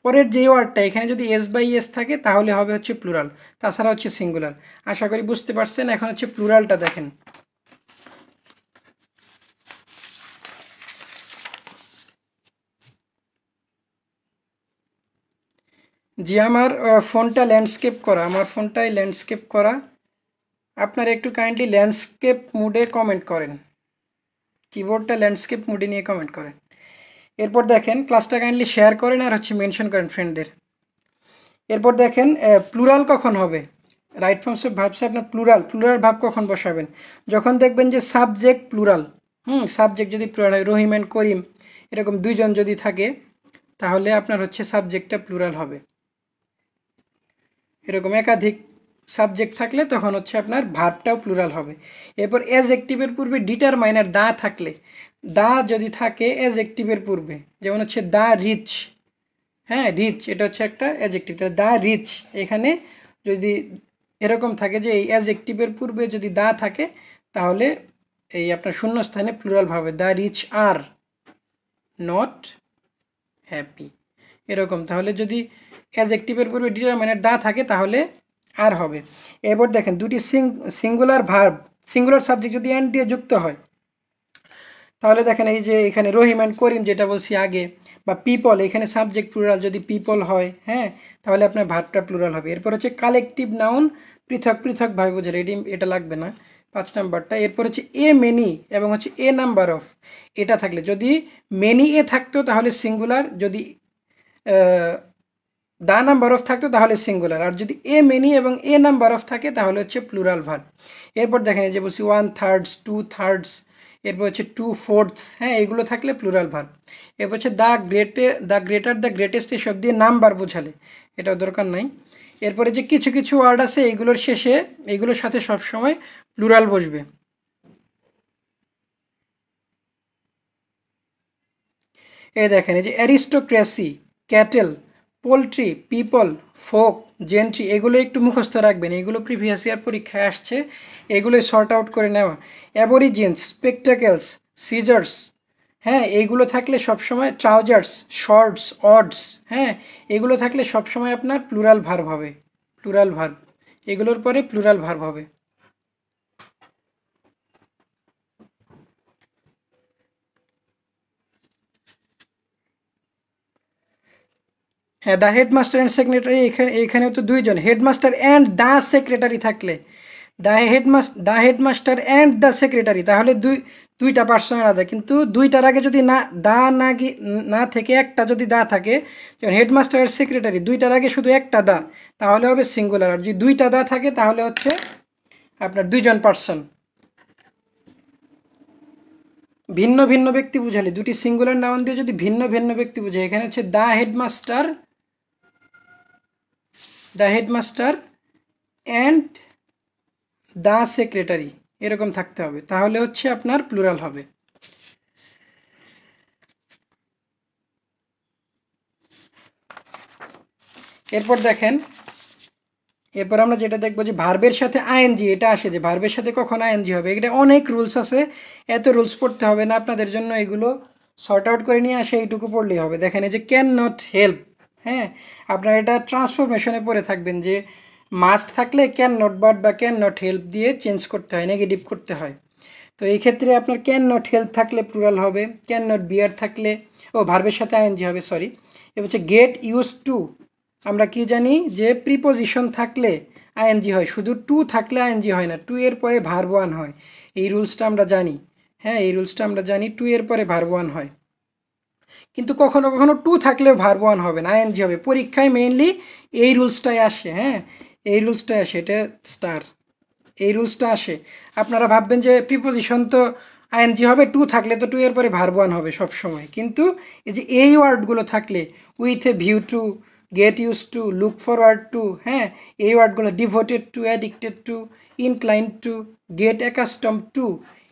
পরের যে ওয়ার্ডটা এখানে যদি এস বাই এস থাকে তাহলে হবে হচ্ছে প্লুরাল, তাছাড়া হচ্ছে সিঙ্গুলার। আশা করি বুঝতে পারছেন। এখন হচ্ছে প্লুরালটা দেখেন। জি আমার ফোনটা ল্যান্ডস্কেপ করা, আমার ফোনটাই ল্যান্ডস্কেপ করা। আপনারা একটু কাইন্ডলি ল্যান্ডস্কেপ মুডে কমেন্ট করেন, কিবোর্ডটা ল্যান্ডস্কেপ মুডে নিয়ে কমেন্ট করেন। এরপর দেখেন ক্লাসটা কাইন্ডলি শেয়ার করেন আর হচ্ছে মেনশন করেন ফ্রেন্ডদের। এরপর দেখেন প্লুরাল কখন হবে, রাইট ফর্মস অফ ভার্বসে আপনার প্লুরাল ভাব কখন বসাবেন, যখন দেখবেন যে সাবজেক্ট প্লুরাল। সাবজেক্ট যদি প্লুরাল হয়, রহিম অ্যান্ড করিম এরকম দুইজন যদি থাকে, তাহলে আপনার হচ্ছে সাবজেক্টটা প্লুরাল হবে। এরকম একাধিক সাবজেক্ট থাকলে তখন হচ্ছে আপনার ভার্বটাও প্লুরাল হবে। এরপর অ্যাডজেক্টিভের পূর্বে ডিটারমাইনার দা থাকলে, দা যদি থাকে অ্যাডজেক্টিভের পূর্বে, যেমন হচ্ছে দা রিচ, হ্যাঁ রিচ এটা হচ্ছে একটা অ্যাডজেক্টিভ, দা রিচ, এখানে যদি এরকম থাকে যে এই অ্যাডজেক্টিভের পূর্বে যদি দা থাকে তাহলে এই আপনার শূন্যস্থানে প্লুরাল ভাবে the rich are not happy, এরকম। তাহলে যদি অ্যাডজেক্টিভের পূর্বে ডিটারমিনেন্ট দা থাকে তাহলে আর হবে। এরপর দেখেন দুটি সিঙ্গুলার ভার্ব, সিঙ্গুলার সাবজেক্ট যদি এন্ড দিয়ে যুক্ত হয় তাহলে দেখেন এই যে এখানে রহিম অ্যান্ড করিম যেটা বলছি আগে, বা পিপল, এখানে সাবজেক্ট প্লুরাল যদি পিপল হয়, হ্যাঁ, তাহলে আপনার ভার্বটা প্লুরাল হবে। এরপর হচ্ছে কালেকটিভ নাউন, পৃথক পৃথকভাবে বোঝালে, এটা লাগবে না 5 নাম্বারটা। এরপর হচ্ছে এ মেনি এবং হচ্ছে এ নাম্বার অফ, এটা থাকলে, যদি মেনি এ থাকতো তাহলে সিঙ্গুলার, যদি দা নাম্বার অফ থাকতো তাহলে সিঙ্গুলার, আর যদি এ মেনি এবং এ নাম্বার অফ থাকে তাহলে হচ্ছে প্লুরাল ভার্ব। এরপর দেখেন এই যে বলছি 1/3, 2/3, এরপর হচ্ছে 2/4, হ্যাঁ, এগুলো থাকলে প্লুরাল ভার্ব। এরপর হচ্ছে দ্য গ্রেটার, দ্য গ্রেটেস্ট, এসব দিয়ে নাম্বার বোঝালে এটাও দরকার নাই। এরপরে যে কিছু কিছু ওয়ার্ড আছে এগুলোর শেষে, এগুলোর সাথে সবসময় প্লুরাল বসবে। এই দেখেন এই যে aristocracy, cattle, poultry, people, folk, gentry, এগুলো একটু মুখস্থ রাখবেন, এগুলো প্রিভিয়াস ইয়ার পরীক্ষায় আসছে, এগুলো শর্ট আউট করে নেওয়া। অ্যাবরিজিনস, স্পেকটাকেলস, সিজার্স, হ্যাঁ, এইগুলো থাকলে সবসময়, ট্রাউজার্স, শর্টস, অডস, হ্যাঁ, এগুলো থাকলে সবসময় আপনার প্লুরাল ভার্ব হবে, প্লুরাল ভার্ব, এগুলোর পরে প্লুরাল ভার্ব হবে। হ্যাঁ, দ্য হেডমাস্টার অ্যান্ড সেক্রেটারি, এখানেও তো দুইজন, হেডমাস্টার অ্যান্ড দ্য সেক্রেটারি থাকলে, the headmaster and the secretary, তাহলে দুইটা পার্সন আলাদা, কিন্তু দুইটার আগে যদি না দা না থেকে একটা যদি দা থাকে, যেমন হেডমাস্টার আর সেক্রেটারি, দুইটার আগে শুধু একটা দা, তাহলে হবে সিঙ্গুলার, আর যদি দুইটা দা থাকে তাহলে হচ্ছে আপনার দুইজন পার্সন। ভিন্ন ভিন্ন ব্যক্তি বুঝালে, দুটি সিঙ্গুলার নাউন দিয়ে যদি ভিন্ন ভিন্ন ব্যক্তি বুঝায়, এখানে হচ্ছে the headmaster and the secretary, এরকম থাকতে হবে, তাহলে হচ্ছে আপনার প্লুরাল হবে। এরপর দেখেন, এরপর আমরা যেটা দেখবো যে ভার্বের সাথে আইএনজি, এটা আসে যে ভার্বের সাথে কখন আইএনজি হবে, এটা অনেক রুলস আছে, এত রুলস পড়তে হবে না আপনাদের জন্য, এগুলো শর্ট আউট করে নিয়ে আসে, এইটুকু পড়লেই হবে। দেখেন এই যে ক্যান নট হেল্প, হ্যাঁ, আপনারা এটা ট্রান্সফরমেশনে পড়ে থাকবেন যে মাস্ট থাকলে ক্যান নট বাট বা ক্যান নট হেল্প দিয়ে চেঞ্জ করতে হয়, নেগেটিভ করতে হয়। তো এই ক্ষেত্রে আপনার ক্যান নট হেল্প থাকলে প্লুরাল হবে, ক্যান নট বিয়ার থাকলে, ভার্বের সাথে আইএনজি হবে, সরি। এবার হচ্ছে গেট ইউজ টু, আমরা কি জানি যে প্রিপোজিশন থাকলে আইএনজি হয়, শুধু টু থাকলে আইএনজি হয় না, টু এর পরে ভার্ব ওয়ান হয়, এই রুলসটা আমরা জানি, হ্যাঁ, এই রুলসটা আমরা জানি, টু এর পরে ভার্ব ওয়ান হয়। কিন্তু কখনো কখনো টু থাকলেও ভার্ব ওয়ান হবে না, আইএনজি হবে, পরীক্ষায় মেইনলি এই রুলসটাই আসে, হ্যাঁ, এই রুলসটাই আসে, এটা স্টার, এই রুলসটা আসে। আপনারা ভাববেন যে প্রিপোজিশন তো আইএনজি হবে, টু থাকলে তো টু এর পরে ভার্ব ওয়ান হবে সব সময়, কিন্তু এই যে এই ওয়ার্ডগুলো থাকলে, with a view to, get use to, look forward to, হ্যাঁ, এই ওয়ার্ডগুলো, devoted to, addicted to, inclined to, get accustom to,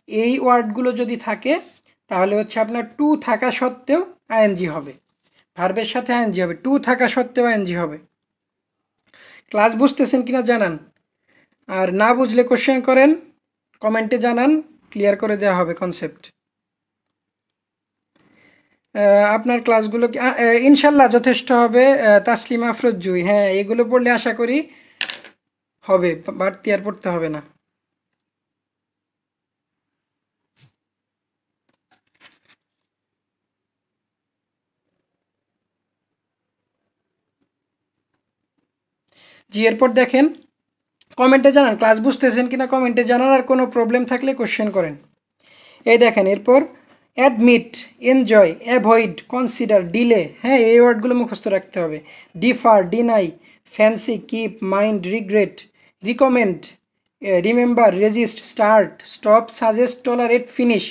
এই ওয়ার্ডগুলো যদি থাকে তাহলে হচ্ছে আপনার টু থাকা সত্ত্বেও আইএনজি হবে, ভার্বের সাথে আইএনজি হবে, টু থাকা সত্ত্বেও আইএনজি হবে। ক্লাস বুঝতেছেন কিনা জানান, আর না বুঝলে কোশ্চেন করেন, কমেন্টে জানান, ক্লিয়ার করে দেওয়া হবে কনসেপ্ট। আপনার ক্লাসগুলো ইনশাল্লাহ যথেষ্ট হবে। তাসলিমা আফরোজ জুই, হ্যাঁ, এগুলো পড়লে আশা করি হবে, বাড়তি আর পড়তে হবে না। জি, এরপর দেখেন, কমেন্টে জানান ক্লাস বুঝতেছেন কিনা, কমেন্টে জানান, আর কোনো প্রবলেম থাকলে কোশ্চেন করেন। এই দেখেন এরপর admit, enjoy, avoid, consider, delay, হ্যাঁ, এই ওয়ার্ডগুলো মুখস্থ রাখতে হবে। Differ, deny, fancy, keep, mind, regret, recommend, remember, resist, start, stop, suggest, tolerate, finish,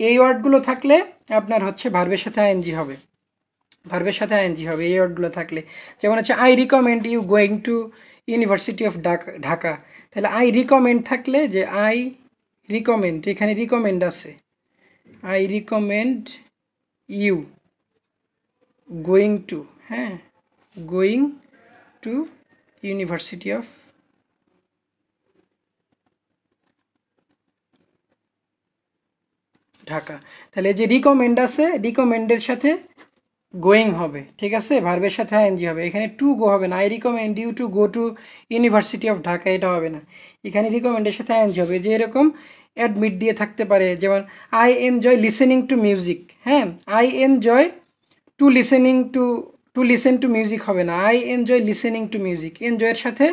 এই ওয়ার্ডগুলো থাকলে আপনার হচ্ছে ভার্বের সাথে আইএনজি হবে, ভার্বের সাথে আইএনজি হবে এই ওয়ার্ডগুলো থাকলে। যেমন হচ্ছে I recommend you going to university of Dhaka, তাহলে আই রিকমেন্ড থাকলে, যে আই রিকমেন্ড, এখানে রিকমেন্ড আছে, I recommend you going to, হ্যাঁ, going to university of, Dhaka. তাহলে যে রিকমেন্ড আছে, রিকমেন্ডের সাথে গোয়িং হবে, ঠিক আছে, ভার্বের সাথে আইএনজি হবে। এখানে টু গো হবে না, I recommend you to go to university of Dhaka, এটা হবে না। এখানে রিকমেন্ডের সাথে আইএনজি হবে। যে এরকম অ্যাডমিট দিয়ে থাকতে পারে, যেমন I enjoy listening to music, হ্যাঁ, I enjoy to listening to listen to music হবে না, I enjoy listening to music. এনজয়ের সাথে,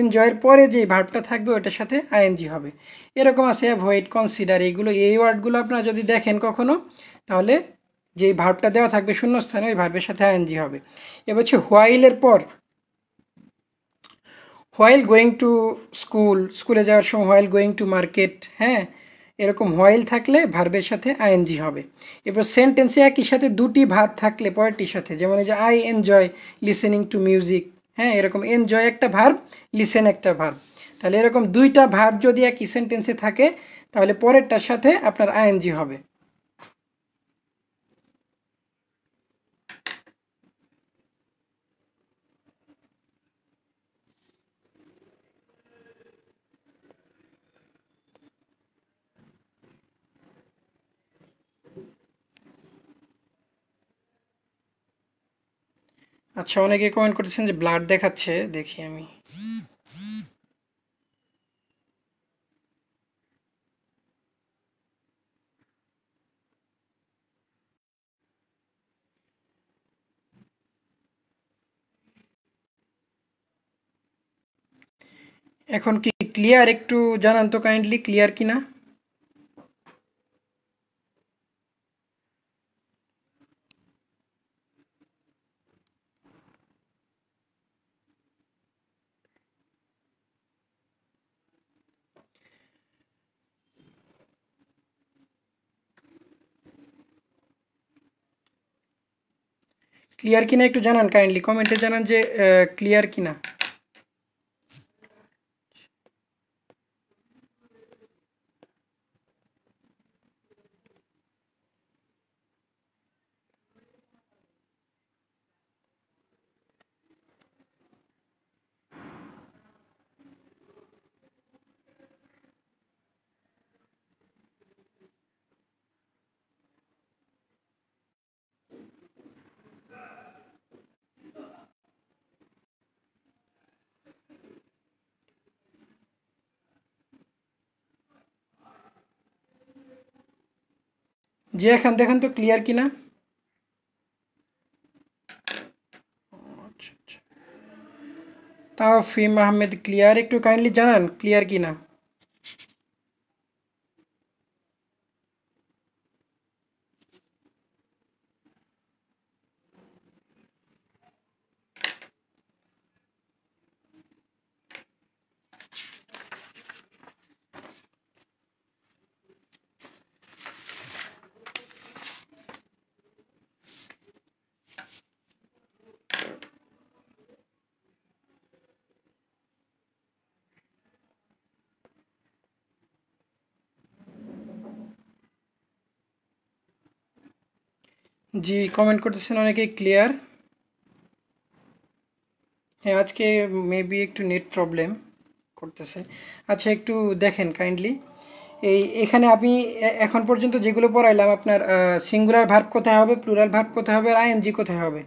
এনজয়ের পরে যে ভার্বটা থাকবে ওটার সাথে আইএনজি হবে। এরকম আছে অ্যাভয়েড, কনসিডার, এইগুলো, এই ওয়ার্ডগুলো আপনারা যদি দেখেন কখনো, তাহলে যে ভার্বটা দেওয়া থাকবে শূন্যস্থানে ওই ভার্বের সাথে আইএনজি হবে। এবার হচ্ছে হোয়াইলের পর, হোয়াইল গোয়িং টু স্কুল, স্কুলে যাওয়ার সময় হোয়াইল গোয়িং টু মার্কেট, হ্যাঁ, এরকম হোয়াইল থাকলে ভার্বের সাথে আইএনজি হবে। এরপর সেন্টেন্সে একই সাথে দুটি ভার্ব থাকলে পরেরটির সাথে, যেমন এই যে I enjoy listening to music, হ্যাঁ, এরকম এনজয় একটা ভার্ব, লিসেন একটা ভার্ব। তাহলে এরকম দুইটা ভার্ব যদি একই সেন্টেন্সে থাকে তাহলে পরেরটার সাথে আপনার আইএনজি হবে। আচ্ছা, অনেকে কমেন্ট করতেছেন যে ব্লাড দেখাচ্ছে, দেখি আমি। এখন কি ক্লিয়ার? একটু জানান তো কাইন্ডলি, ক্লিয়ার কিনা। ক্লিয়ার কিনা একটু জানান কাইন্ডলি, কমেন্টে জানান যে ক্লিয়ার কিনা। জি, এখন দেখেন তো ক্লিয়ার কিনা। আচ্ছা আচ্ছা, তাওফিম আহমেদ ক্লিয়ার, একটু কাইন্ডলি জানান ক্লিয়ার কিনা। জি, কমেন্ট করতেছেন অনেকেই ক্লিয়ার। হ্যাঁ, আজকে মেবি একটু নেট প্রবলেম করতেছে। আচ্ছা, একটু দেখেন কাইন্ডলি, এখানে আমি এখন পর্যন্ত যেগুলো পড়াইলাম, আপনার সিঙ্গুলার ভার্ব কোথায় হবে, প্লুরাল ভার্ব কোথায় হবে, আর আইএনজি কোথায় হবে,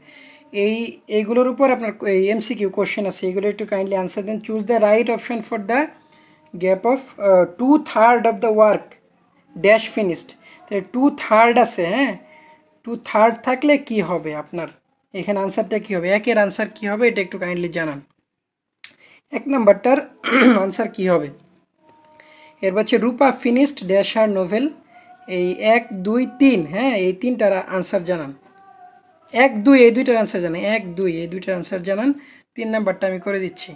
এইগুলোর উপর আপনার এই এমসিকিউ কোশ্চেন আছে, এগুলো একটু কাইন্ডলি আনসার দেন। Choose the right option for the gap of 2/3 of the work dash finished. তাহলে 2/3 আছে, হ্যাঁ, 2/3 থাকলে কি হবে আপনার, এখানে আনসারটা কি হবে, একের আনসার কি হবে এটা একটু কাইন্ডলি জানান। এক নাম্বারটার আনসার কি হবে? এর হচ্ছে রূপা ফিনিশড ড্যাশ আর নোভেল। এই 1 2 3, হ্যাঁ, এই তিনটার আনসার জানান। 1 2 এই দুইটার আনসার জানান, 1 2 এই দুইটার আনসার জানান। 3 নাম্বারটা আমি করে দিচ্ছি।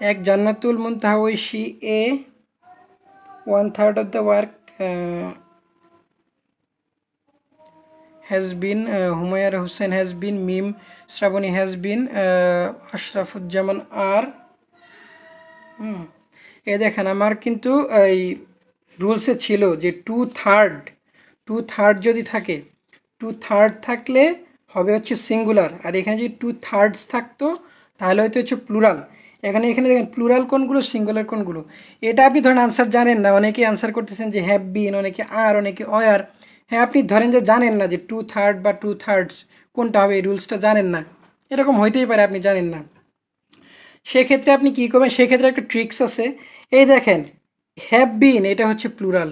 1 জান্নাতুল মুনতাহা ঐশী এ 1/3 of the work has been, Humayra Hussain has been, Mim Shravani has been, Ashrafuzzaman are। এ দেখেন আমার কিন্তু এই রুলসে ছিল যে 2/3 যদি থাকে, 2/3 থাকলে হবে হচ্ছে সিঙ্গুলার, আর এখানে যদি 2/3 থাকতো তাহলে হয়তো হচ্ছে প্লুরাল। এখানে দেখেন প্লুরাল কোনগুলো, সিঙ্গুলার কোনগুলো, এটা আপনি ধরেন আনসার জানেন না, অনেকে আনসার করতেছেন যে হ্যাভ বিন, অনেকে আর, অনেকে অয়ার, হ্যাঁ, আপনি ধরেন যে জানেন না যে 2/3 বা 2/3 কোনটা হবে, এই রুলসটা জানেন না, এরকম হইতেই পারে আপনি জানেন না। সেক্ষেত্রে আপনি কী করবেন, সেক্ষেত্রে একটা ট্রিক্স আছে। এই দেখেন, হ্যাভ বিন এটা হচ্ছে প্লুরাল,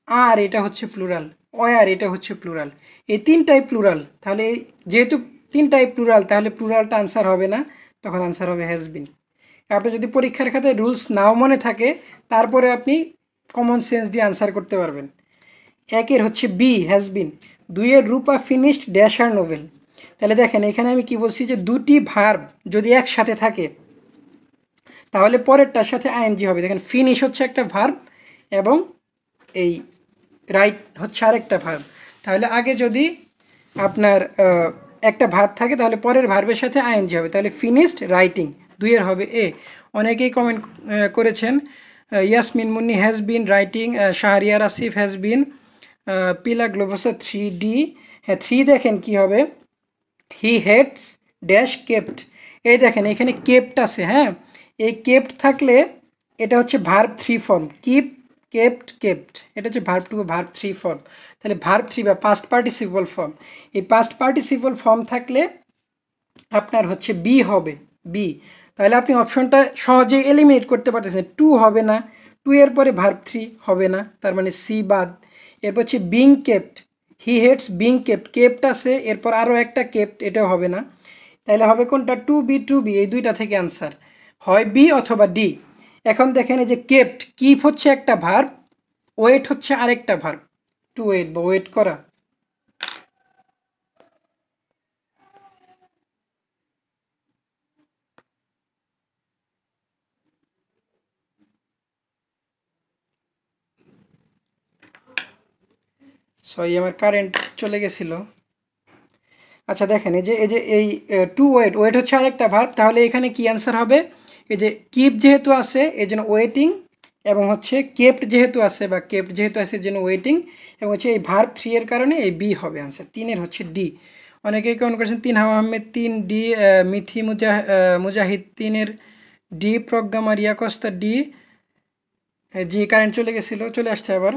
আর এটা হচ্ছে প্লুরাল, ওয়ার এটা হচ্ছে প্লুরাল, এই তিনটাই প্লুরাল। তাহলে যেহেতু তিনটাই প্লুরাল, তাহলে প্লুরালটা আনসার হবে না, তখন আনসার হবে হ্যাজ বিন। আপনি যদি পরীক্ষার খাতায় রুলস নাও মনে থাকে, তারপরে আপনি কমন সেন্স দিয়ে আনসার করতে পারবেন। একের হচ্ছে বি হ্যাজ বিন, দুইয়ের রূপা ফিনিশড ড্যাশ আর নোভেল। তাহলে দেখেন এখানে আমি কি বলছি, যে দুটি ভার্ব যদি একসাথে থাকে তাহলে পরেরটার সাথে আইএনজি হবে। দেখেন ফিনিশ হচ্ছে একটা ভার্ব এবং এই রাইট হচ্ছে আরেকটা ভার্ব। তাহলে আগে যদি আপনার একটা ভার্ব থাকে তাহলে পরের ভার্বের সাথে আইএনজি হবে, তাহলে ফিনিশড রাইটিং, দুইয়ের হবে এ। অনেকেই কমেন্ট করেছেন, Yasmin Munni has been writing, Shahriar Asif has been, pila globasa 3D। হ্যাঁ, 3 দেখেন কি হবে, হি হেডস ড্যাশ কেপ্ট। এই দেখেন এখানে কেপ্ট আছে, হ্যাঁ, এই কেপ্ট থাকলে এটা হচ্ছে verb 3 form, keep, kept, kept, এটা হচ্ছে ভার্ব 2 ভার্ব 3 ফর্ম। তাহলে ভার্ব 3 বা পাস্ট পার্টিসিপল ফর্ম, এই পাস্ট পার্টিসিপল ফর্ম থাকলে আপনার হচ্ছে বি হবে, বি। তাহলে আপনি অপশনটা সহজেই এলিমিনেট করতে পারতেছেন, 2 হবে না, 2 এর পরে ভার্ব 3 হবে না, তার মানে সি বাদ। এরপর হচ্ছে বিং কেপ্ট, হি হেটস বিং কেপ্ট, কেপ্ট আছে এরপর আরও একটা কেপ্ট, এটাও হবে না। তাহলে হবে কোনটা, টু বি, এই দুইটা থেকে আনসার হয় বি অথবা ডি। এখন দেখেন এই যে কেপ্ট, কিপ হচ্ছে একটা ভার্ব, ওয়েট হচ্ছে আরেকটা ভার্ব, টু ওয়েট বা ওয়েট করা। সরি, আমার কারেন্ট চলে গেছিল। আচ্ছা দেখেন এই যে টু ওয়েট, ওয়েট হচ্ছে আরেকটা ভার্ব, তাহলে এখানে কি অ্যান্সার হবে, এই যে কিপ যেহেতু আছে এই জন্য ওয়েটিং, এবং হচ্ছে কেপ্ট যেহেতু আছে বা কেপ্ট যেহেতু আছে এর জন্য ওয়েটিং, এবং হচ্ছে এই ভার্ব 3 এর কারণে এই বি হবে অ্যান্সার, 3-এর হচ্ছে ডি। অনেকেই কমেন্ট করেছেন 3 হাওয়া আহমেদ 3 ডি, মিথি মুজাহিদ 3-এর ডি, প্রজ্ঞা মারিয়া কস্তা ডি। জি, কারেন্ট চলে গেছিলো, চলে আসছে আবার।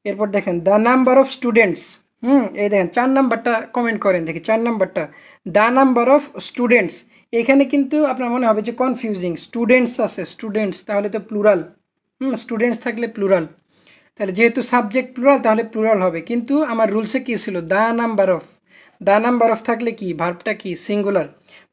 এরপর দেখেন দ্য নাম্বার অফ স্টুডেন্টস, এই দেখেন 4 নাম্বারটা কমেন্ট করেন, দেখি 4 নাম্বারটা, দ্য নাম্বার অফ স্টুডেন্টস। এখানে কিন্তু আপনার মনে হবে যে কনফিউজিং, স্টুডেন্টস আছে, স্টুডেন্টস তাহলে তো প্লুরাল, স্টুডেন্টস থাকলে প্লুরাল, তাহলে যেহেতু সাবজেক্ট প্লুরাল তাহলে প্লুরাল হবে, কিন্তু আমার রুলসে কী ছিল, the number of, the number of থাকলে কি ভার্বটা কি সিঙ্গুলার,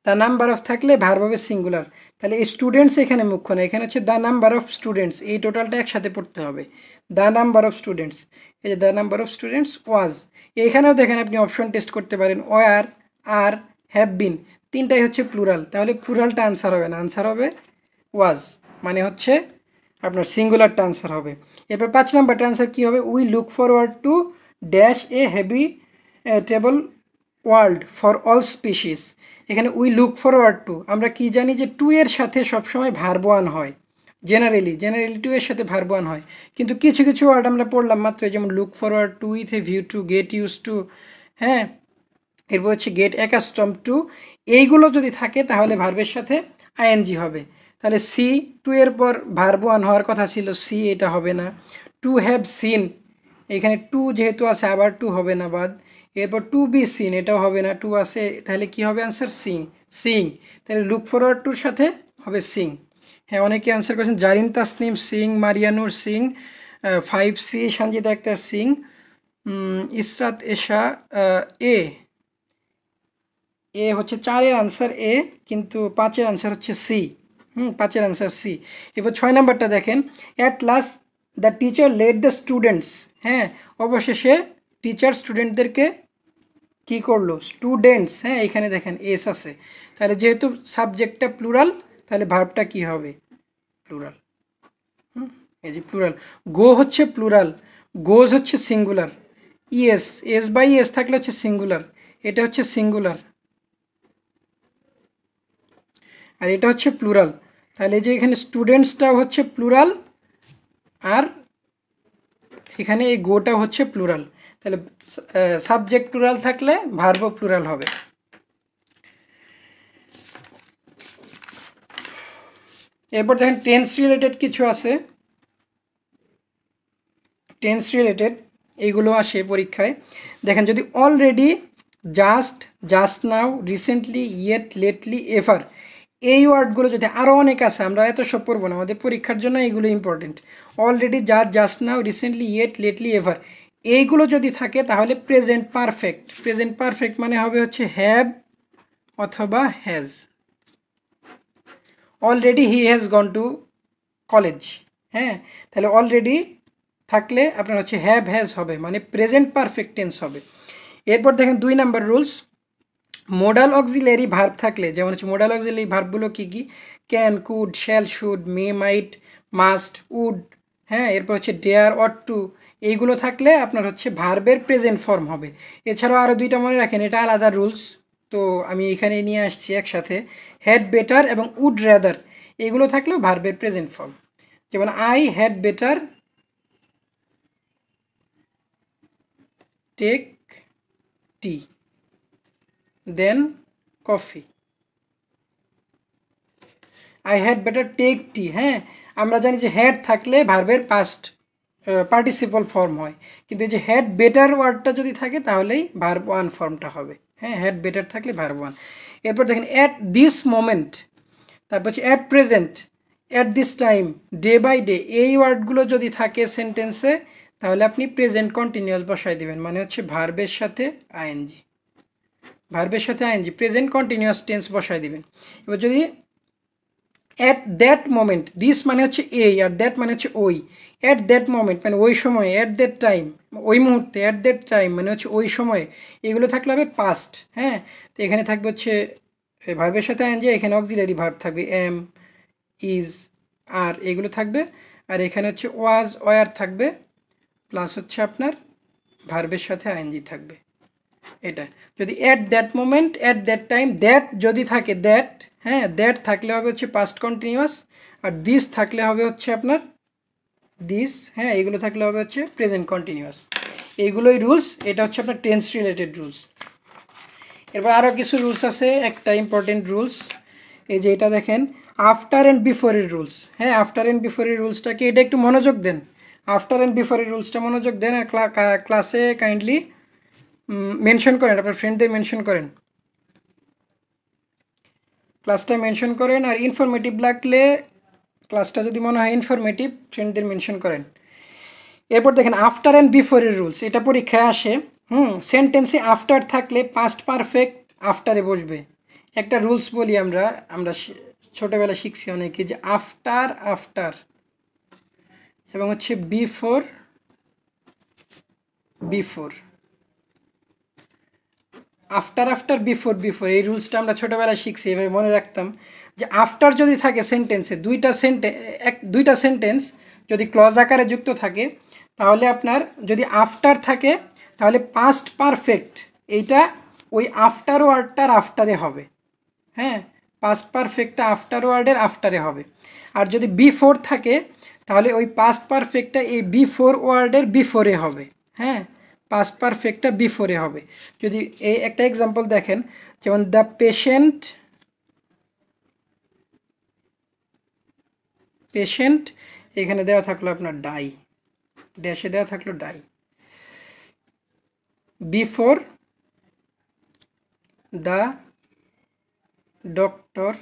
দ্য নাম্বার অফ থাকলে ভার্ব হবে সিঙ্গুলার। তাহলে এই স্টুডেন্টস এখানে মুখ্য না, এখানে হচ্ছে দ্য নাম্বার অফ স্টুডেন্টস, এই টোটালটা একসাথে পড়তে হবে, দ্য নাম্বার অফ স্টুডেন্টস। এই যে দ্য নাম্বার অফ স্টুডেন্টস ওয়াজ, এখানেও দেখেন আপনি অপশন টেস্ট করতে পারেন, ওয়ার, আর, হ্যাভ বিন, তিনটাই হচ্ছে প্লুরাল, তাহলে প্লুরালটা আনসার হবে না, আনসার হবে ওয়াজ, মানে হচ্ছে আপনার সিঙ্গুলারটা আনসার হবে। এরপর 5 নাম্বারটা আনসার কী হবে, we look forward to dash a heavy table world for all species. এখানে উই লুক ফরওয়ার্ড টু, আমরা কি জানি যে 2 এর সাথে সবসময় ভার্ব 1 হয়, জেনারেলি 2 এর সাথে ভার্ব 1 হয়, কিন্তু কিছু কিছু ওয়ার্ড আমরা পড়লাম মাত্র, যেমন look forward to, with a view to, get use to, হ্যাঁ, এরপর হচ্ছে গেট অ্যাকাস্টম টু, এইগুলো যদি থাকে তাহলে ভার্বের সাথে আইএনজি হবে। তাহলে সি, 2 এর পর ভার্ব 1 হওয়ার কথা ছিল, সি এটা হবে না। টু হ্যাভ সিন, এখানে 2 যেহেতু আছে আবার 2 হবে না, বাদ। এরপর টু বি সিন, এটাও হবে না, 2 আছে, তাহলে কি হবে অ্যান্সার, সিং, সিং। তাহলে লুক ফরওয়ার্ড টুর সাথে হবে সিং। হ্যাঁ, অনেকে অ্যান্সার করেছেন, জারিন তাসনিম সিং, মারিয়ানুর সিং, 5C সঞ্জিতা আক্তার সিং, ইসরাত এশা এ, এ হচ্ছে 4-এর আনসার এ, কিন্তু 5-এর আনসার হচ্ছে সি, 5-এর আনসার সি। এবার 6 নাম্বারটা দেখেন, at last the teacher led the students, হ্যাঁ, অবশেষে টিচার স্টুডেন্টদেরকে কি করলো, স্টুডেন্টস, হ্যাঁ, এখানে দেখেন এস আছে, তাহলে যেহেতু সাবজেক্টটা প্লুরাল তাহলে ভার্বটা কি হবে, প্লুরাল, এই যে প্লুরাল। গো হচ্ছে প্লুরাল, গোজ হচ্ছে singular, ES, S by S থাকলে হচ্ছে সিঙ্গুলার, এটা হচ্ছে সিঙ্গুলার, আর এটা হচ্ছে প্লুরাল। তাহলে এই যে এখানে স্টুডেন্টসটাও হচ্ছে প্লুরাল, আর এখানে এই গোটা হচ্ছে প্লুরাল, তাহলে সাবজেক্ট প্লুরাল থাকলে ভার্বও প্লুরাল হবে। এরপর দেখেন টেন্স রিলেটেড কিছু আছে, টেন্স রিলেটেড, এইগুলো আসে পরীক্ষায়। দেখেন যদি already, just, just now, recently, yet, lately, ever, এই ওয়ার্ডগুলো যদি, আরও অনেক আছে, আমরা এত সব পড়বো না, আমাদের পরীক্ষার জন্য এইগুলো important. Already, just, just now, recently, yet, lately, ever, এইগুলো যদি থাকে তাহলে প্রেজেন্ট পারফেক্ট। প্রেজেন্ট পারফেক্ট মানে হবে হচ্ছে হ্যাভ অথবা has. Already he has gone to college, হ্যাঁ, তাহলে অলরেডি থাকলে আপনার হচ্ছে হ্যাভ হ্যাজ হবে, মানে প্রেজেন্ট পারফেক্ট টেন্স হবে। এরপর দেখেন 2 number rules, modal auxiliary verb থাকলে, যেমন হচ্ছে মোডাল অক্সিলারি ভার্বগুলো কী কী, can, could, shall, should, may, might, must, would, হ্যাঁ, এরপর হচ্ছে ডেয়ার, অট টু, এইগুলো থাকলে আপনার হচ্ছে ভার্বের প্রেজেন্ট ফর্ম হবে। এছাড়াও আরও 2টা মনে রাখেন, এটা আলাদা রুলস, তো আমি এখানে নিয়ে আসছি একসাথে। হ্যাড বেটার এবং উড রেদার, এগুলো থাকলেও ভার্বের প্রেজেন্ট ফর্ম। যেমন I had better take tea then coffee. I had better take tea, হ্যাঁ, আমরা জানি যে হ্যাড থাকলে ভার্বের পাস্ট পার্টিসিপল ফর্ম হয়, কিন্তু এই যে হ্যাড বেটার ওয়ার্ডটা যদি থাকে তাহলেই ভার্ব ওয়ান ফর্মটা হবে, হ্যাঁ, হ্যাড বেটার থাকলে ভার্ব ওয়ান। এরপর দেখেন অ্যাট দিস মোমেন্ট, তারপর হচ্ছে at present, at this time, day by day, এই ওয়ার্ডগুলো যদি থাকে সেন্টেন্সে তাহলে আপনি প্রেজেন্ট কন্টিনিউয়াস বসাই দেবেন, মানে হচ্ছে ভার্বের সাথে আইএনজি, ভার্বের সাথে আইএনজি, প্রেজেন্ট কন্টিনিউয়াস টেন্স বসাই দিবেন। এবার যদি অ্যাট দ্যাট মোমেন্ট, দিস মানে হচ্ছে এই, আর দ্যাট মানে হচ্ছে ওই, অ্যাট দ্যাট মোমেন্ট মানে ওই সময়, অ্যাট দ্যাট টাইম ওই মুহূর্তে, অ্যাট দ্যাট টাইম মানে হচ্ছে ওই সময়, এগুলো থাকলে হবে পাস্ট, হ্যাঁ। তো এখানে থাকবে হচ্ছে ভার্বের সাথে আইএনজি, এখানে অক্সিলারি ভার্ব থাকবে এম, ইজ, আর, এগুলো থাকবে, আর এখানে হচ্ছে ওয়াজ, ওয়ার থাকবে, প্লাস হচ্ছে আপনার ভার্বের সাথে আইএনজি থাকবে। এটা যদি at that moment, at that time, that যদি থাকে, দ্যাট, হ্যাঁ, দ্যাট থাকলে হবে হচ্ছে পাস্ট কন্টিনিউয়াস, আর দিস থাকলে হবে হচ্ছে আপনার দিস, হ্যাঁ, এগুলো থাকলে হবে হচ্ছে প্রেজেন্ট কন্টিনিউয়াস। এইগুলোই রুলস, এটা হচ্ছে আপনার টেন্স রিলেটেড রুলস। এরপর আরও কিছু রুলস আছে, একটা ইম্পর্টেন্ট রুলস, এই যে এটা দেখেন আফটার অ্যান্ড বিফোরের রুলস, হ্যাঁ, আফটার অ্যান্ড বিফোরের রুলসটাকে, এটা একটু মনোযোগ দেন, আফটার অ্যান্ড বিফোরের রুলসটা মনোযোগ দেন, আর ক্লাসে কাইন্ডলি মেনশন করেন, আপনার ফ্রেন্ডদের মেনশন করেন, ক্লাসটা মেনশন করেন, আর ইনফরমেটিভ লাগলে, ক্লাসটা যদি মনে হয় ইনফরমেটিভ, ফ্রেন্ডদের মেনশন করেন। এরপর দেখেন আফটার অ্যান্ড বিফোরের রুলস, এটা পরীক্ষায় আসে। সেন্টেন্সে আফটার থাকলে পাস্ট পারফেক্ট আফটারে বসবে। একটা রুলস বলি, আমরা ছোটোবেলা শিখছি অনেকে, যে আফটার আফটার এবং হচ্ছে before before, after after before before, এই রুলসটা আমরা ছোটোবেলায় শিখছি, এভাবে মনে রাখতাম যে আফটার যদি থাকে সেন্টেন্সে, দুইটা সেন্টেন্স যদি ক্লজ আকারে যুক্ত থাকে, তাহলে আপনার যদি আফটার থাকে তাহলে পাস্ট পারফেক্ট এইটা ওই আফটার ওয়ার্ডটার আফটারে হবে, হ্যাঁ, পাস্ট পারফেক্টটা আফটার ওয়ার্ডের আফটারে হবে। আর যদি বিফোর থাকে তাহলে ওই পাস্ট পারফেক্টটা এই বিফোর ওয়ার্ডের বিফোরে হবে, হ্যাঁ, পাস্ট পারফেক্টটা বিফোরে হবে। যদি এই একটা এক্সাম্পল দেখেন, যেমন দ্য পেশেন্ট এখানে দেওয়া থাকলো আপনার ডাই, ড্যাশে দেওয়া থাকলো die, before the doctor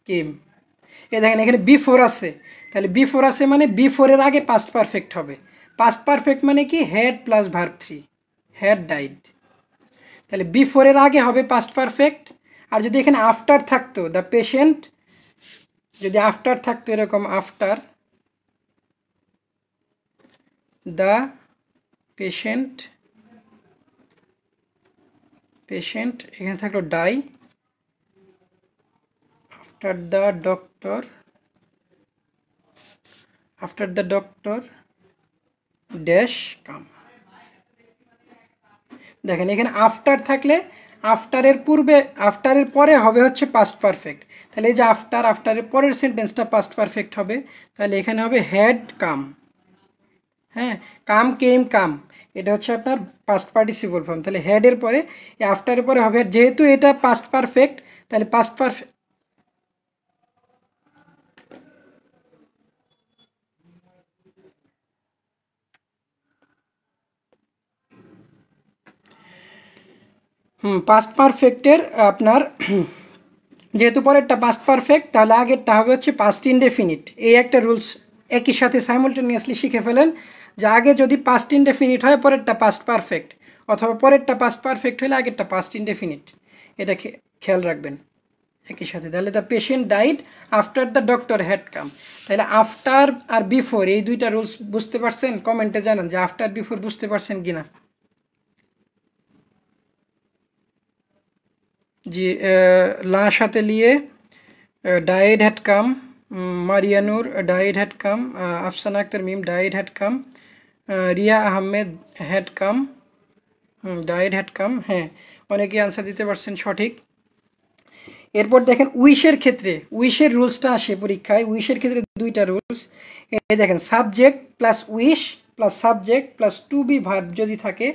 came, এ দেখেন এখানে বিফোর আছে, তাহলে বিফোর আছে মানে বিফোরের আগে পাস্ট পারফেক্ট হবে। পাস্ট পারফেক্ট মানে কি, had plus verb 3, had died, তাহলে বিফোরের আগে হবে পাস্ট পারফেক্ট। আর যদি এখানে আফটার থাকতো, দ্য পেশেন্ট, যদি আফটার থাকতো এরকম, আফটার দ্য পেশেন্ট, এখানে থাকলো die, after the doctor dash come. দেখেন এখানে আফটার থাকলে আফটারের পরে হবে হচ্ছে পাস্ট পারফেক্ট, তাহলে এই যে আফটারের পরের সেন্টেন্সটা পাস্ট পারফেক্ট হবে, তাহলে এখানে হবে হ্যাড কাম, হ্যাঁ, কাম কেম কাম, এটা হচ্ছে আপনার পাস্ট পার্টিসিপল ফর্ম, তাহলে হ্যাডের পরে আফটারের পরে হবে, যেহেতু এটা পাস্ট পারফেক্ট তাহলে পাস্ট পারফেক্ট, পাস্ট পারফেক্টের আপনার যেহেতু পরেরটা পাস্ট পারফেক্ট, তাহলে আগেরটা হবে হচ্ছে পাস্ট ইনডেফিনিট। এই একটা রুলস একই সাথে সাইমultaneously শিখে ফেলেন যে আগে যদি পাস্ট ইনডেফিনিট হয় পরেরটা পাস্ট পারফেক্ট, অথবা পরেরটা পাস্ট পারফেক্ট হলে আগেরটা পাস্ট ইনডেফিনিট। এটা খেয়াল রাখবেন একই সাথে। তাহলে the patient died after the doctor had come. তাহলে আফটার আর বিফোর এই দুইটা রুলস বুঝতে পারছেন? কমেন্টে জানান যে আফটার বিফোর বুঝতে পারছেন কিনা। জি, লাশ হাতে নিয়ে died had come, Marianur died had come, Afsana Akter Mim died had come, Riya Ahmed had come, died had come. হ্যাঁ, অনেকেই আনসার দিতে পারছেন সঠিক। এরপর দেখেন উইশের ক্ষেত্রে, উইশের রুলসটা আসে পরীক্ষায়। উইশের ক্ষেত্রে দুইটা রুলস। এই দেখেন subject plus wish plus subject plus to be verb যদি থাকে